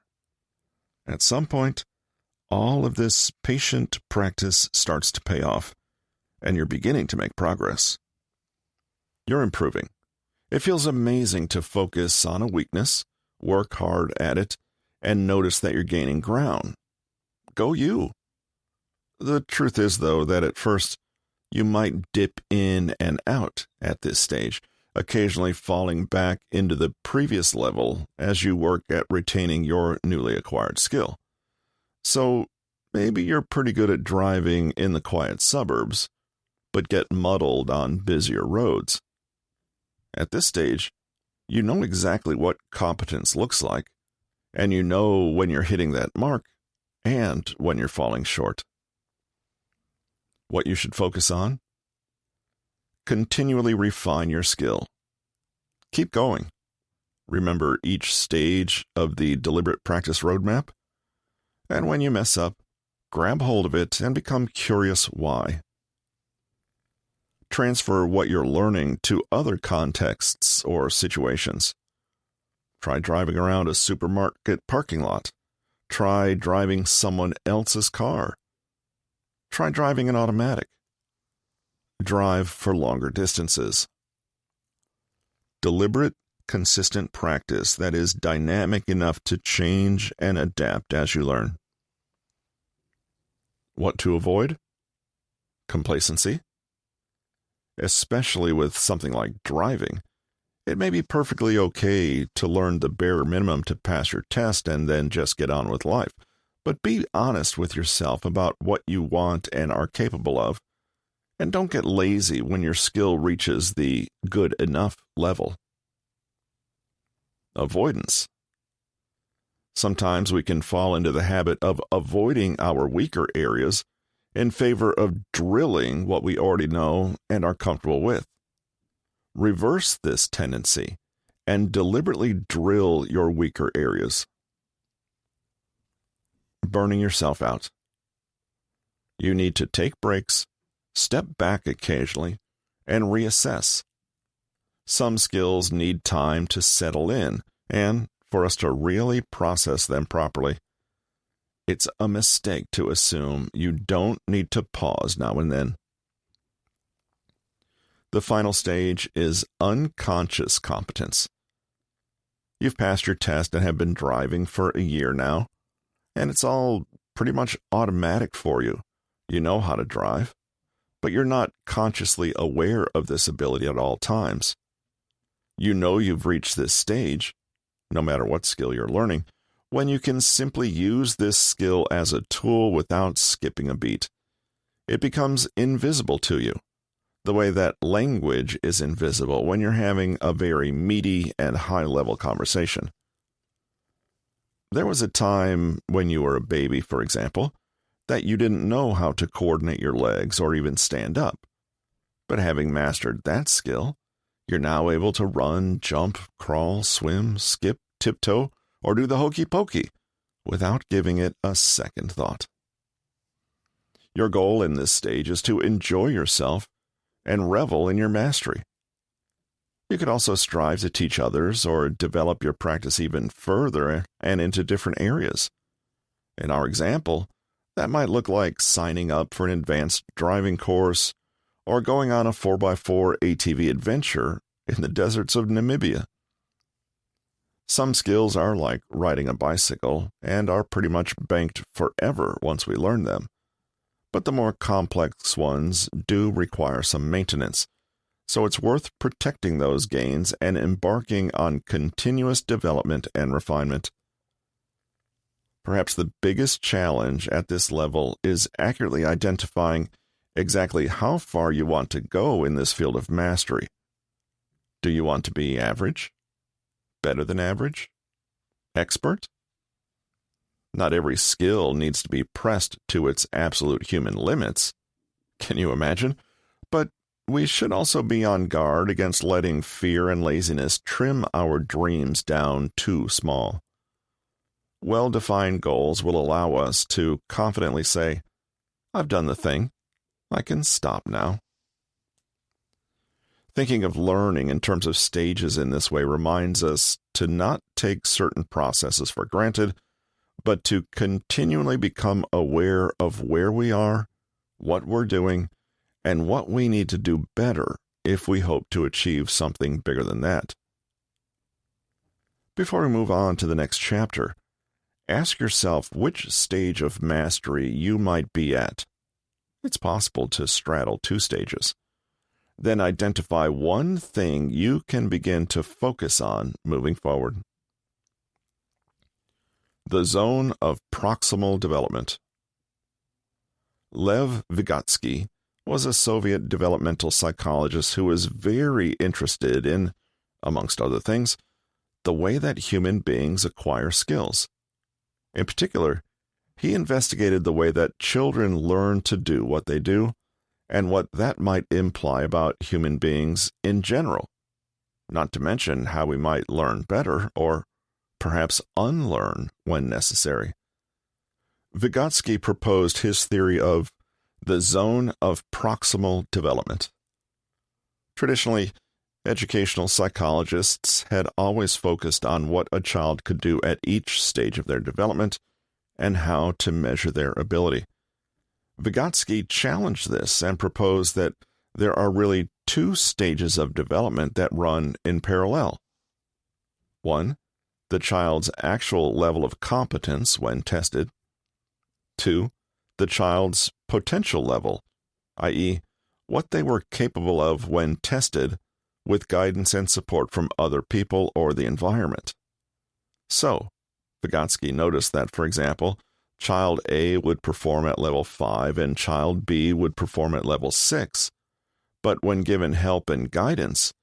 At some point, all of this patient practice starts to pay off, and you're beginning to make progress. You're improving. It feels amazing to focus on a weakness, work hard at it, and notice that you're gaining ground. Go you. The truth is, though, that at first, you might dip in and out at this stage, occasionally falling back into the previous level as you work at retaining your newly acquired skill. So maybe you're pretty good at driving in the quiet suburbs, but get muddled on busier roads. At this stage, you know exactly what competence looks like, and you know when you're hitting that mark and when you're falling short. What you should focus on? Continually refine your skill. Keep going. Remember each stage of the deliberate practice roadmap. And when you mess up, grab hold of it and become curious why. Transfer what you're learning to other contexts or situations. Try driving around a supermarket parking lot. Try driving someone else's car. Try driving an automatic. Drive for longer distances. Deliberate, consistent practice that is dynamic enough to change and adapt as you learn. What to avoid? Complacency. Especially with something like driving. It may be perfectly okay to learn the bare minimum to pass your test and then just get on with life. But be honest with yourself about what you want and are capable of. And don't get lazy when your skill reaches the good enough level. Avoidance. Sometimes we can fall into the habit of avoiding our weaker areas in favor of drilling what we already know and are comfortable with. Reverse this tendency and deliberately drill your weaker areas. Burning yourself out. You need to take breaks, step back occasionally, and reassess. Some skills need time to settle in and for us to really process them properly. It's a mistake to assume you don't need to pause now and then. The final stage is unconscious competence. You've passed your test and have been driving for a year now, and it's all pretty much automatic for you. You know how to drive, but you're not consciously aware of this ability at all times. You know you've reached this stage, no matter what skill you're learning, when you can simply use this skill as a tool without skipping a beat. It becomes invisible to you, the way that language is invisible when you're having a very meaty and high-level conversation. There was a time when you were a baby, for example, that you didn't know how to coordinate your legs or even stand up. But having mastered that skill, you're now able to run, jump, crawl, swim, skip, tiptoe, or do the hokey pokey, without giving it a second thought. Your goal in this stage is to enjoy yourself and revel in your mastery. You could also strive to teach others or develop your practice even further and into different areas. In our example, that might look like signing up for an advanced driving course or going on a 4x4 ATV adventure in the deserts of Namibia. Some skills are like riding a bicycle and are pretty much banked forever once we learn them, but the more complex ones do require some maintenance, so it's worth protecting those gains and embarking on continuous development and refinement. Perhaps the biggest challenge at this level is accurately identifying exactly how far you want to go in this field of mastery. Do you want to be average? Better than average? Expert? Not every skill needs to be pressed to its absolute human limits. Can you imagine? But we should also be on guard against letting fear and laziness trim our dreams down too small. Well-defined goals will allow us to confidently say, I've done the thing. I can stop now. Thinking of learning in terms of stages in this way reminds us to not take certain processes for granted, but to continually become aware of where we are, what we're doing, and what we need to do better if we hope to achieve something bigger than that. Before we move on to the next chapter, ask yourself which stage of mastery you might be at. It's possible to straddle two stages. Then identify one thing you can begin to focus on moving forward. The zone of proximal development. Lev Vygotsky was a Soviet developmental psychologist who was very interested in, amongst other things, the way that human beings acquire skills. In particular, he investigated the way that children learn to do what they do and what that might imply about human beings in general, not to mention how we might learn better or perhaps unlearn when necessary. Vygotsky proposed his theory of the zone of proximal development. Traditionally, educational psychologists had always focused on what a child could do at each stage of their development and how to measure their ability. Vygotsky challenged this and proposed that there are really two stages of development that run in parallel. One, the child's actual level of competence when tested. Two, the child's potential level, i.e., what they were capable of when tested with guidance and support from other people or the environment. So, Vygotsky noticed that, for example, Child A would perform at level 5 and Child B would perform at level 6, but when given help and guidance,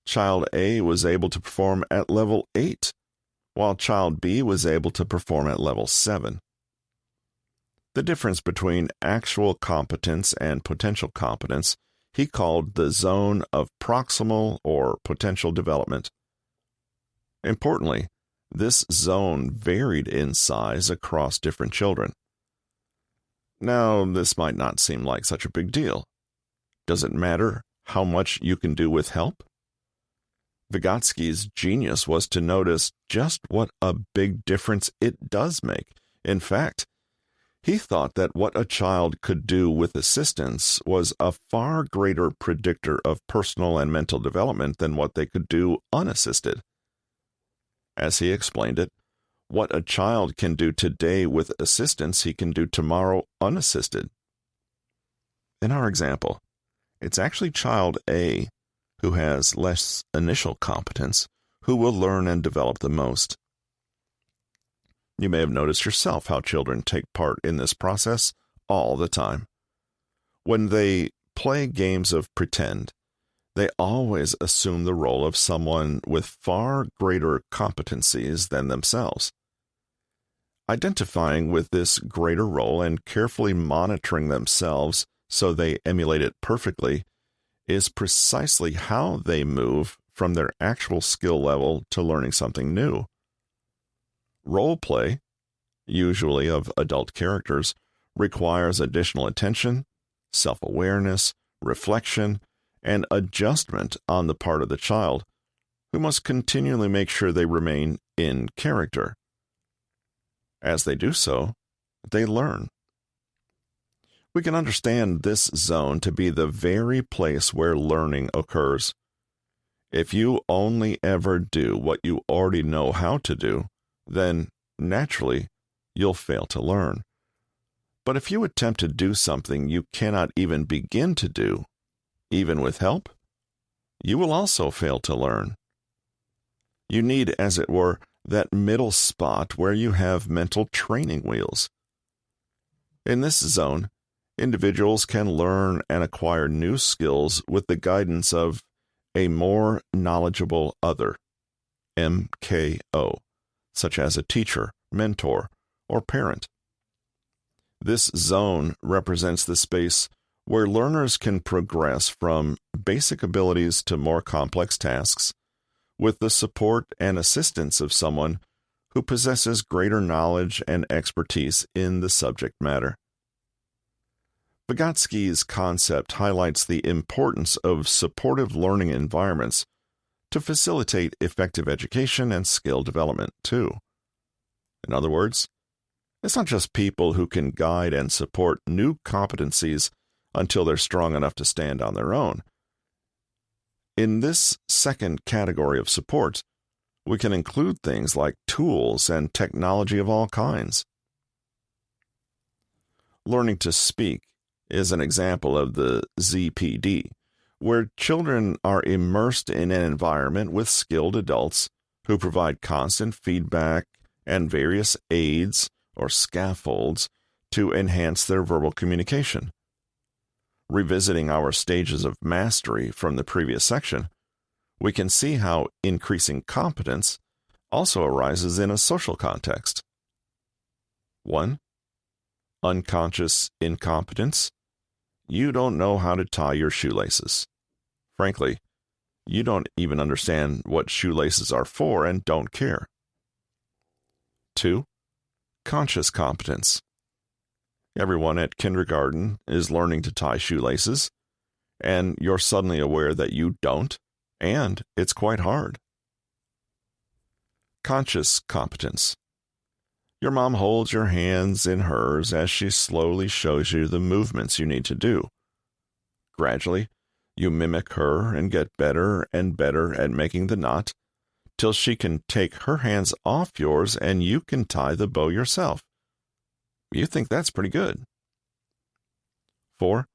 Child A was able to perform at level 8, while Child B was able to perform at level 7. The difference between actual competence and potential competence he called the zone of proximal or potential development. Importantly, this zone varied in size across different children. Now, this might not seem like such a big deal. Does it matter how much you can do with help? Vygotsky's genius was to notice just what a big difference it does make. In fact, he thought that what a child could do with assistance was a far greater predictor of personal and mental development than what they could do unassisted. As he explained it, what a child can do today with assistance, he can do tomorrow unassisted. In our example, it's actually Child A, who has less initial competence, who will learn and develop the most. You may have noticed yourself how children take part in this process all the time. When they play games of pretend, they always assume the role of someone with far greater competencies than themselves. Identifying with this greater role and carefully monitoring themselves so they emulate it perfectly is precisely how they move from their actual skill level to learning something new. Role play, usually of adult characters, requires additional attention, self-awareness, reflection, and adjustment on the part of the child, who must continually make sure they remain in character. As they do so, they learn. We can understand this zone to be the very place where learning occurs. If you only ever do what you already know how to do, then, naturally, you'll fail to learn. But if you attempt to do something you cannot even begin to do, even with help, you will also fail to learn. You need, as it were, that middle spot where you have mental training wheels. In this zone, individuals can learn and acquire new skills with the guidance of a more knowledgeable other, MKO, such as a teacher, mentor, or parent. This zone represents the space where learners can progress from basic abilities to more complex tasks with the support and assistance of someone who possesses greater knowledge and expertise in the subject matter. Vygotsky's concept highlights the importance of supportive learning environments to facilitate effective education and skill development, too. In other words, it's not just people who can guide and support new competencies until they're strong enough to stand on their own. In this second category of support, we can include things like tools and technology of all kinds. Learning to speak is an example of the ZPD, where children are immersed in an environment with skilled adults who provide constant feedback and various aids or scaffolds to enhance their verbal communication. Revisiting our stages of mastery from the previous section, we can see how increasing competence also arises in a social context. 1. Unconscious incompetence. You don't know how to tie your shoelaces. Frankly, you don't even understand what shoelaces are for and don't care. 2. Conscious competence. Everyone at kindergarten is learning to tie shoelaces, and you're suddenly aware that you don't, and it's quite hard. Conscious competence. Your mom holds your hands in hers as she slowly shows you the movements you need to do. Gradually, you mimic her and get better and better at making the knot, till she can take her hands off yours and you can tie the bow yourself. You think that's pretty good. 4.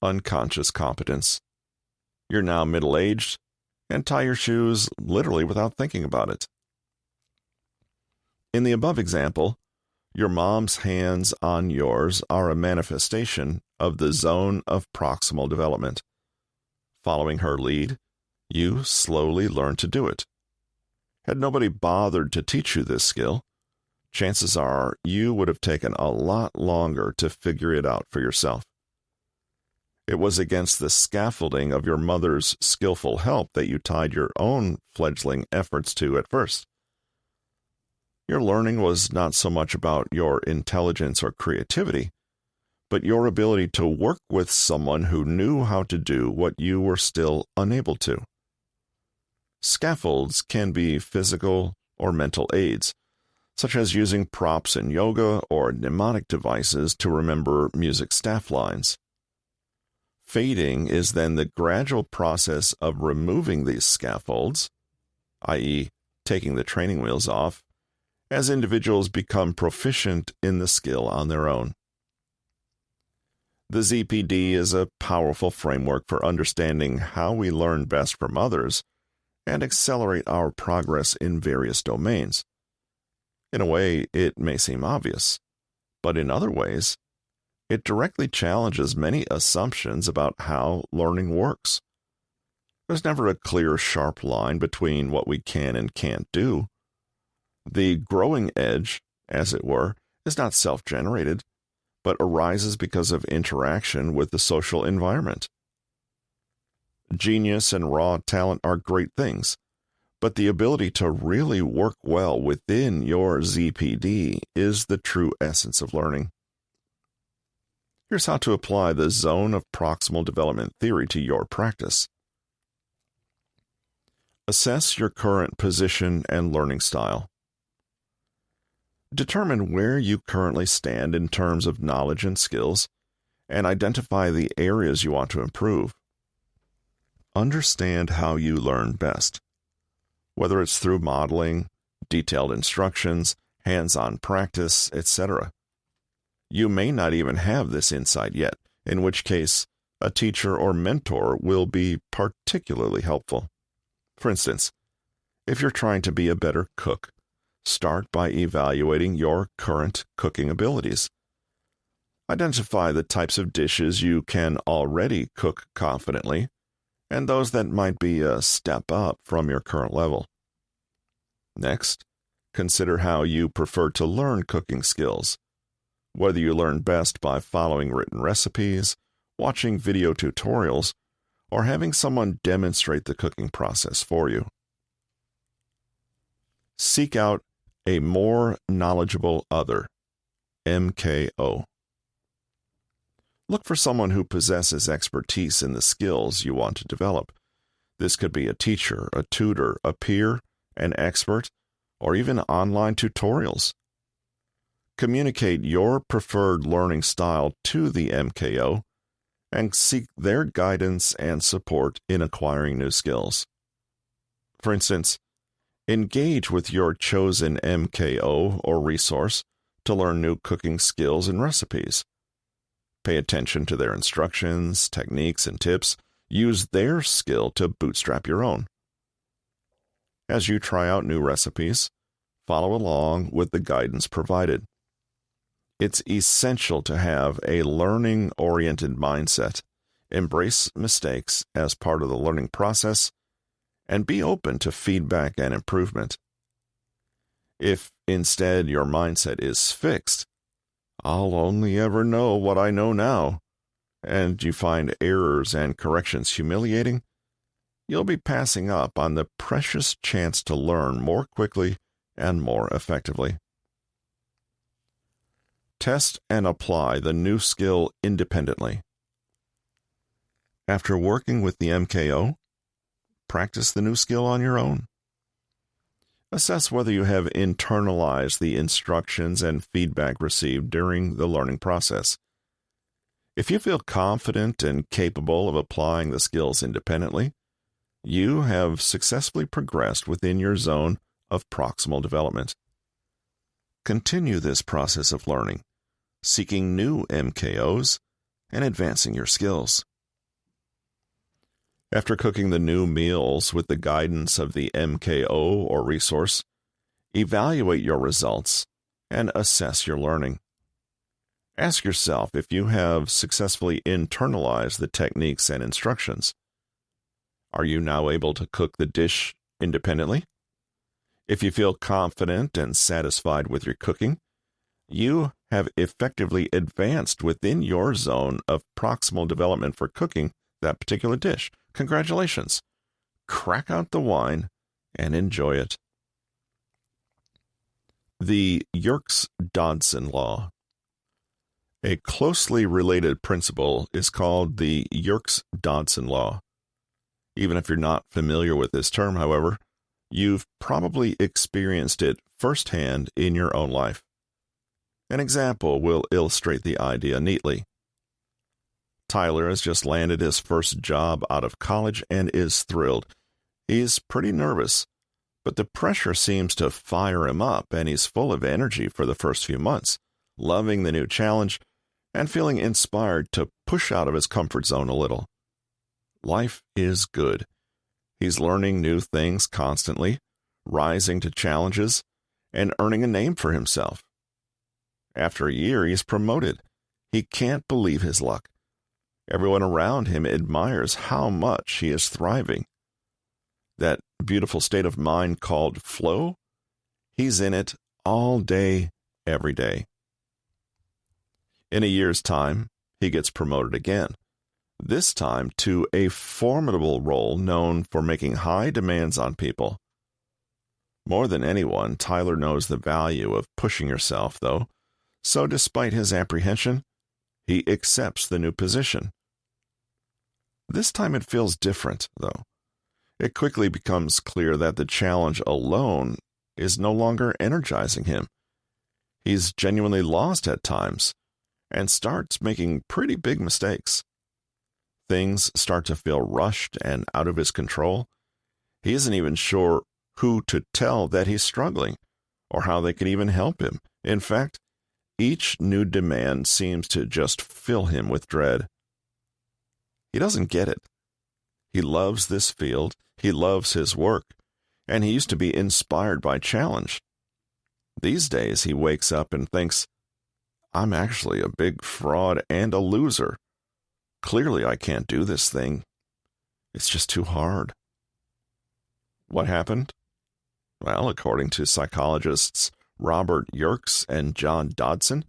Unconscious competence. You're now middle-aged and tie your shoes literally without thinking about it. In the above example, your mom's hands on yours are a manifestation of the zone of proximal development. Following her lead, you slowly learn to do it. Had nobody bothered to teach you this skill, chances are you would have taken a lot longer to figure it out for yourself. It was against the scaffolding of your mother's skillful help that you tied your own fledgling efforts to at first. Your learning was not so much about your intelligence or creativity, but your ability to work with someone who knew how to do what you were still unable to. Scaffolds can be physical or mental aids, such as using props in yoga or mnemonic devices to remember music staff lines. Fading is then the gradual process of removing these scaffolds, i.e., taking the training wheels off, as individuals become proficient in the skill on their own. The ZPD is a powerful framework for understanding how we learn best from others and accelerate our progress in various domains. In a way, it may seem obvious, but in other ways, it directly challenges many assumptions about how learning works. There's never a clear, sharp line between what we can and can't do. The growing edge, as it were, is not self-generated, but arises because of interaction with the social environment. Genius and raw talent are great things, But the ability to really work well within your ZPD is the true essence of learning. Here's how to apply the zone of proximal development theory to your practice. Assess your current position and learning style. Determine where you currently stand in terms of knowledge and skills, and identify the areas you want to improve. Understand how you learn best, whether it's through modeling, detailed instructions, hands-on practice, etc. You may not even have this insight yet, in which case a teacher or mentor will be particularly helpful. For instance, if you're trying to be a better cook, start by evaluating your current cooking abilities. Identify the types of dishes you can already cook confidently, and those that might be a step up from your current level. Next, consider how you prefer to learn cooking skills, whether you learn best by following written recipes, watching video tutorials, or having someone demonstrate the cooking process for you. Seek out a more knowledgeable other, MKO. Look for someone who possesses expertise in the skills you want to develop. This could be a teacher, a tutor, a peer, an expert, or even online tutorials. Communicate your preferred learning style to the MKO and seek their guidance and support in acquiring new skills. For instance, engage with your chosen MKO or resource to learn new cooking skills and recipes. Pay attention to their instructions, techniques, and tips. Use their skill to bootstrap your own. As you try out new recipes, follow along with the guidance provided. It's essential to have a learning-oriented mindset, embrace mistakes as part of the learning process, and be open to feedback and improvement. If instead your mindset is fixed, I'll only ever know what I know now, and you find errors and corrections humiliating, you'll be passing up on the precious chance to learn more quickly and more effectively. Test and apply the new skill independently. After working with the MKO, practice the new skill on your own. Assess whether you have internalized the instructions and feedback received during the learning process. If you feel confident and capable of applying the skills independently, you have successfully progressed within your zone of proximal development. Continue this process of learning, seeking new MKOs, and advancing your skills. After cooking the new meals with the guidance of the MKO or resource, evaluate your results and assess your learning. Ask yourself if you have successfully internalized the techniques and instructions. Are you now able to cook the dish independently? If you feel confident and satisfied with your cooking, you have effectively advanced within your zone of proximal development for cooking that particular dish. Congratulations. Crack out the wine and enjoy it. The Yerkes-Dodson Law. A closely related principle is called the Yerkes-Dodson Law. Even if you're not familiar with this term, however, you've probably experienced it firsthand in your own life. An example will illustrate the idea neatly. Tyler has just landed his first job out of college and is thrilled. He's pretty nervous, but the pressure seems to fire him up, and he's full of energy for the first few months, loving the new challenge and feeling inspired to push out of his comfort zone a little. Life is good. He's learning new things constantly, rising to challenges, and earning a name for himself. After a year, he's promoted. He can't believe his luck. Everyone around him admires how much he is thriving. That beautiful state of mind called flow, he's in it all day, every day. In a year's time, he gets promoted again, this time to a formidable role known for making high demands on people. More than anyone, Tyler knows the value of pushing yourself, though, so despite his apprehension, he accepts the new position. This time it feels different, though. It quickly becomes clear that the challenge alone is no longer energizing him. He's genuinely lost at times and starts making pretty big mistakes. Things start to feel rushed and out of his control. He isn't even sure who to tell that he's struggling or how they can even help him. In fact, each new demand seems to just fill him with dread. He doesn't get it. He loves this field, he loves his work, and he used to be inspired by challenge. These days he wakes up and thinks, I'm actually a big fraud and a loser. Clearly I can't do this thing. It's just too hard. What happened? Well, according to psychologists Robert Yerkes and John Dodson,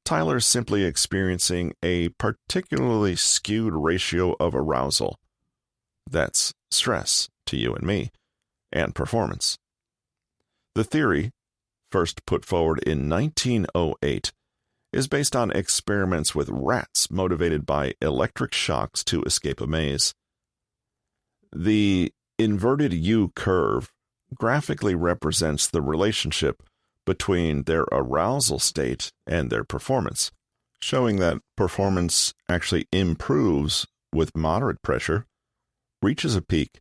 Tyler's simply experiencing a particularly skewed ratio of arousal. That's stress to you and me, and performance. The theory, first put forward in 1908, is based on experiments with rats motivated by electric shocks to escape a maze. The inverted U curve graphically represents the relationship between their arousal state and their performance, showing that performance actually improves with moderate pressure, reaches a peak,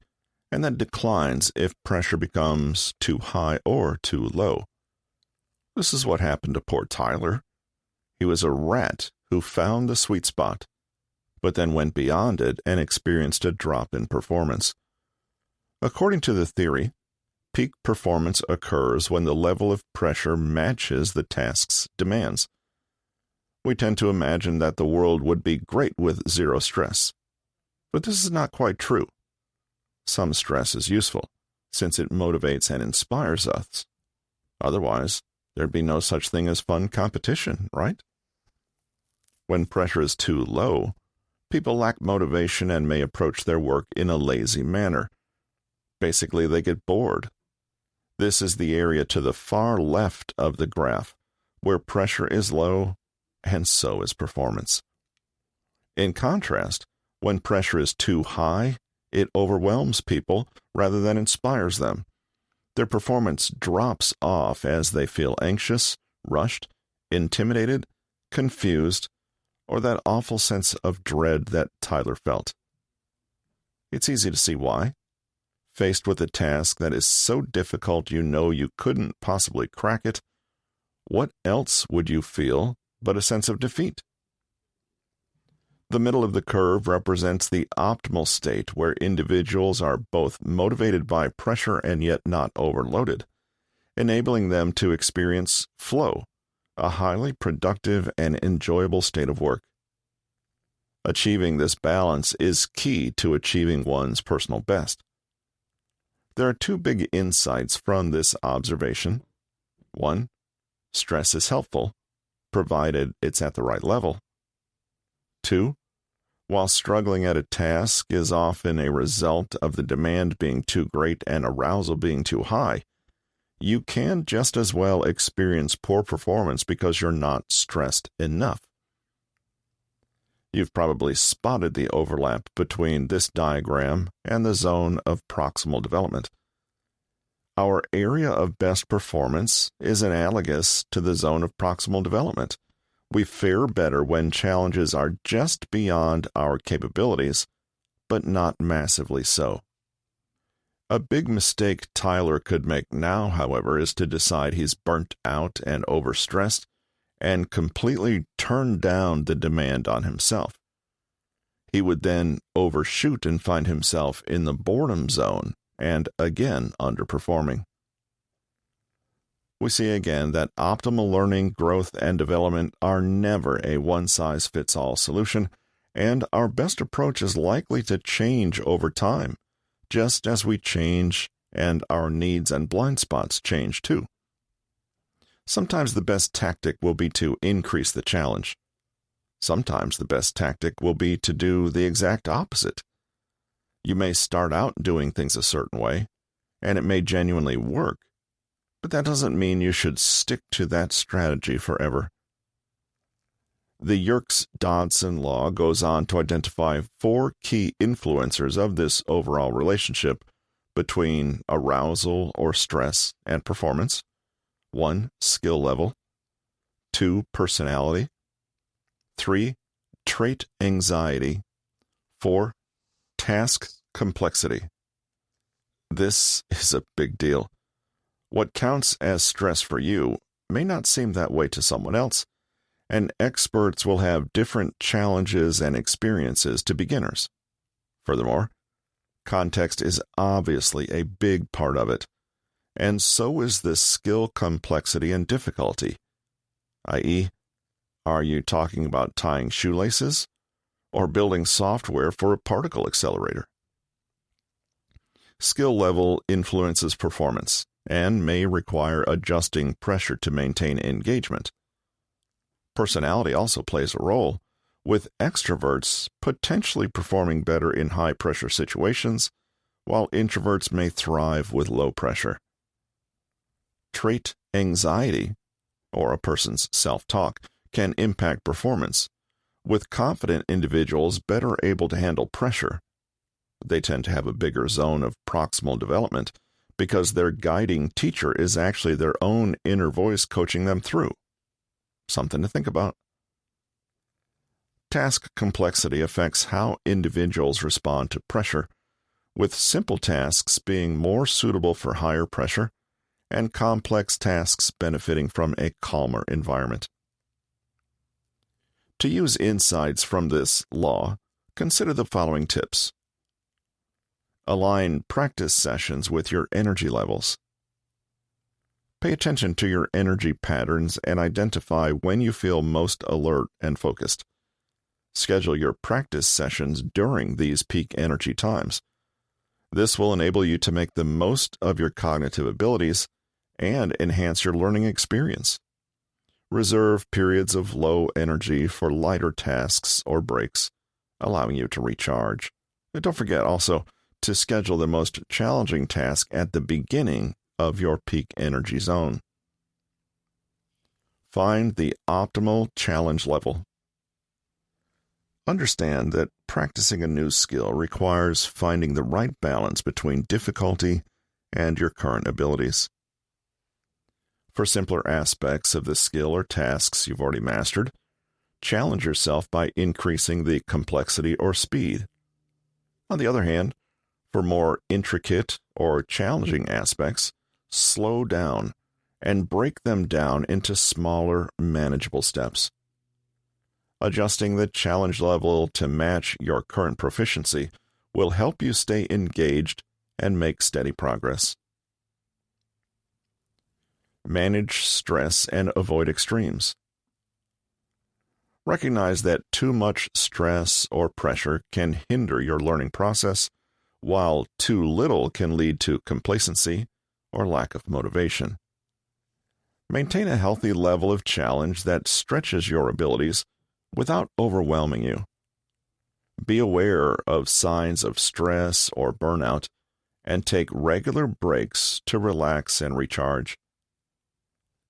and then declines if pressure becomes too high or too low. This is what happened to poor Tyler. He was a rat who found the sweet spot, but then went beyond it and experienced a drop in performance. According to the theory, peak performance occurs when the level of pressure matches the task's demands. We tend to imagine that the world would be great with zero stress, but this is not quite true. Some stress is useful, since it motivates and inspires us. Otherwise, there'd be no such thing as fun competition, right? When pressure is too low, people lack motivation and may approach their work in a lazy manner. Basically, they get bored. This is the area to the far left of the graph, where pressure is low, and so is performance. In contrast, when pressure is too high, it overwhelms people rather than inspires them. Their performance drops off as they feel anxious, rushed, intimidated, confused, or that awful sense of dread that Tyler felt. It's easy to see why. Faced with a task that is so difficult you know you couldn't possibly crack it, what else would you feel but a sense of defeat? The middle of the curve represents the optimal state where individuals are both motivated by pressure and yet not overloaded, enabling them to experience flow, a highly productive and enjoyable state of work. Achieving this balance is key to achieving one's personal best. There are two big insights from this observation. One, stress is helpful, provided it's at the right level. Two, while struggling at a task is often a result of the demand being too great and arousal being too high, you can just as well experience poor performance because you're not stressed enough. You've probably spotted the overlap between this diagram and the zone of proximal development. Our area of best performance is analogous to the zone of proximal development. We fare better when challenges are just beyond our capabilities, but not massively so. A big mistake Tyler could make now, however, is to decide he's burnt out and overstressed and completely turn down the demand on himself. He would then overshoot and find himself in the boredom zone and again underperforming. We see again that optimal learning, growth, and development are never a one-size-fits-all solution, and our best approach is likely to change over time, just as we change and our needs and blind spots change too. Sometimes the best tactic will be to increase the challenge. Sometimes the best tactic will be to do the exact opposite. You may start out doing things a certain way, and it may genuinely work, but that doesn't mean you should stick to that strategy forever. The Yerkes-Dodson Law goes on to identify 4 key influencers of this overall relationship between arousal or stress and performance. 1. Skill level. 2. Personality. 3. Trait anxiety. 4. Task complexity. This is a big deal. What counts as stress for you may not seem that way to someone else, and experts will have different challenges and experiences to beginners. Furthermore, context is obviously a big part of it, and so is the skill complexity and difficulty, i.e., are you talking about tying shoelaces or building software for a particle accelerator? Skill level influences performance and may require adjusting pressure to maintain engagement. Personality also plays a role, with extroverts potentially performing better in high-pressure situations, while introverts may thrive with low pressure. Trait anxiety, or a person's self-talk, can impact performance, with confident individuals better able to handle pressure. They tend to have a bigger zone of proximal development because their guiding teacher is actually their own inner voice coaching them through. Something to think about. Task complexity affects how individuals respond to pressure, with simple tasks being more suitable for higher pressure and complex tasks benefiting from a calmer environment. To use insights from this law, consider the following tips. Align practice sessions with your energy levels. Pay attention to your energy patterns and identify when you feel most alert and focused. Schedule your practice sessions during these peak energy times. This will enable you to make the most of your cognitive abilities and enhance your learning experience. Reserve periods of low energy for lighter tasks or breaks, allowing you to recharge. And don't forget also to schedule the most challenging task at the beginning of your peak energy zone. Find the optimal challenge level. Understand that practicing a new skill requires finding the right balance between difficulty and your current abilities. For simpler aspects of the skill or tasks you've already mastered, challenge yourself by increasing the complexity or speed. On the other hand, for more intricate or challenging aspects, slow down and break them down into smaller, manageable steps. Adjusting the challenge level to match your current proficiency will help you stay engaged and make steady progress. Manage stress and avoid extremes. Recognize that too much stress or pressure can hinder your learning process, while too little can lead to complacency or lack of motivation. Maintain a healthy level of challenge that stretches your abilities without overwhelming you. Be aware of signs of stress or burnout and take regular breaks to relax and recharge.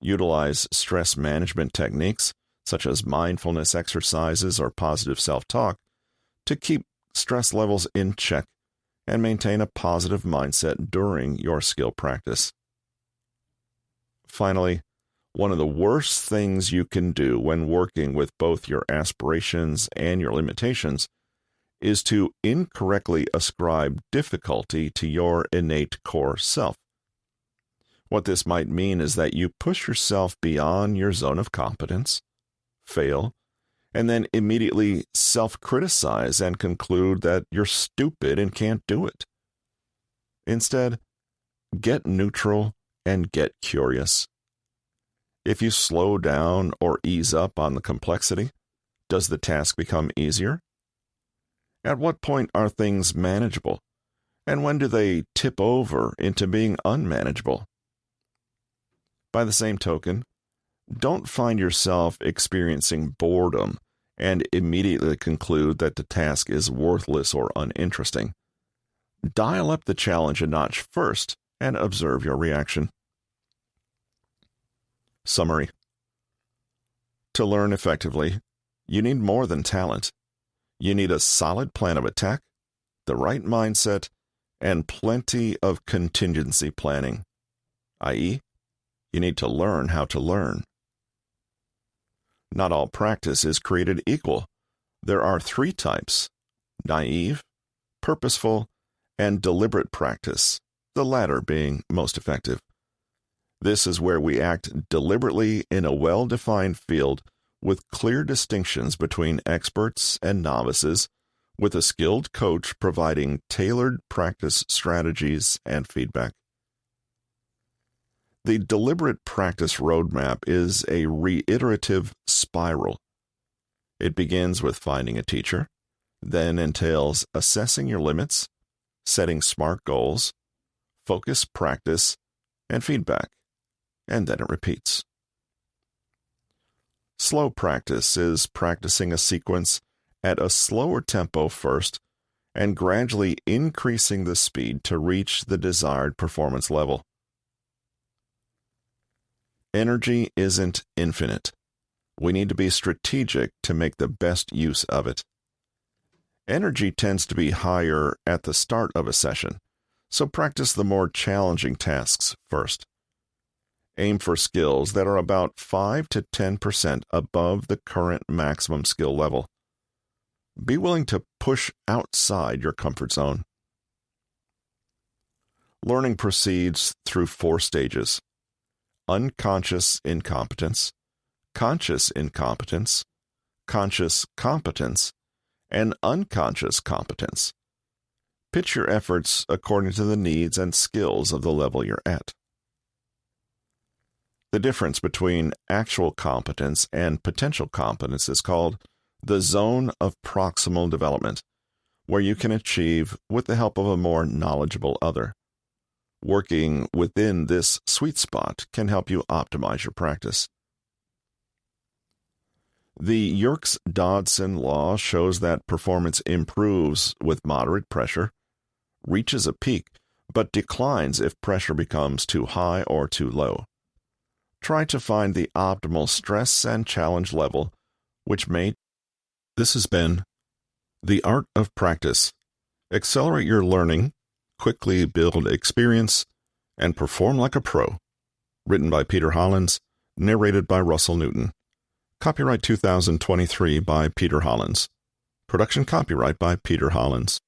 Utilize stress management techniques such as mindfulness exercises or positive self-talk to keep stress levels in check and maintain a positive mindset during your skill practice. Finally, one of the worst things you can do when working with both your aspirations and your limitations is to incorrectly ascribe difficulty to your innate core self. What this might mean is that you push yourself beyond your zone of competence, fail, and then immediately self-criticize and conclude that you're stupid and can't do it. Instead, get neutral and get curious. If you slow down or ease up on the complexity, does the task become easier? At what point are things manageable? And when do they tip over into being unmanageable? By the same token, don't find yourself experiencing boredom and immediately conclude that the task is worthless or uninteresting. Dial up the challenge a notch first and observe your reaction. Summary. To learn effectively, you need more than talent. You need a solid plan of attack, the right mindset, and plenty of contingency planning, i.e., you need to learn how to learn. Not all practice is created equal. There are 3 types: naive, purposeful, and deliberate practice, the latter being most effective. This is where we act deliberately in a well-defined field with clear distinctions between experts and novices, with a skilled coach providing tailored practice strategies and feedback. The deliberate practice roadmap is a reiterative spiral. It begins with finding a teacher, then entails assessing your limits, setting SMART goals, focus practice, and feedback, and then it repeats. Slow practice is practicing a sequence at a slower tempo first and gradually increasing the speed to reach the desired performance level. Energy isn't infinite. We need to be strategic to make the best use of it. Energy tends to be higher at the start of a session, so practice the more challenging tasks first. Aim for skills that are about 5 to 10% above the current maximum skill level. Be willing to push outside your comfort zone. Learning proceeds through 4 stages: unconscious incompetence, conscious incompetence, conscious competence, and unconscious competence. Pitch your efforts according to the needs and skills of the level you're at. The difference between actual competence and potential competence is called the zone of proximal development, where you can achieve with the help of a more knowledgeable other. Working within this sweet spot can help you optimize your practice. The Yerkes-Dodson Law shows that performance improves with moderate pressure, reaches a peak, but declines if pressure becomes too high or too low. Try to find the optimal stress and challenge level, which may. This has been The Art of Practice. Accelerate your learning, quickly build experience, and perform like a pro. Written by Peter Hollins, narrated by Russell Newton. Copyright 2023 by Peter Hollins. Production copyright by Peter Hollins.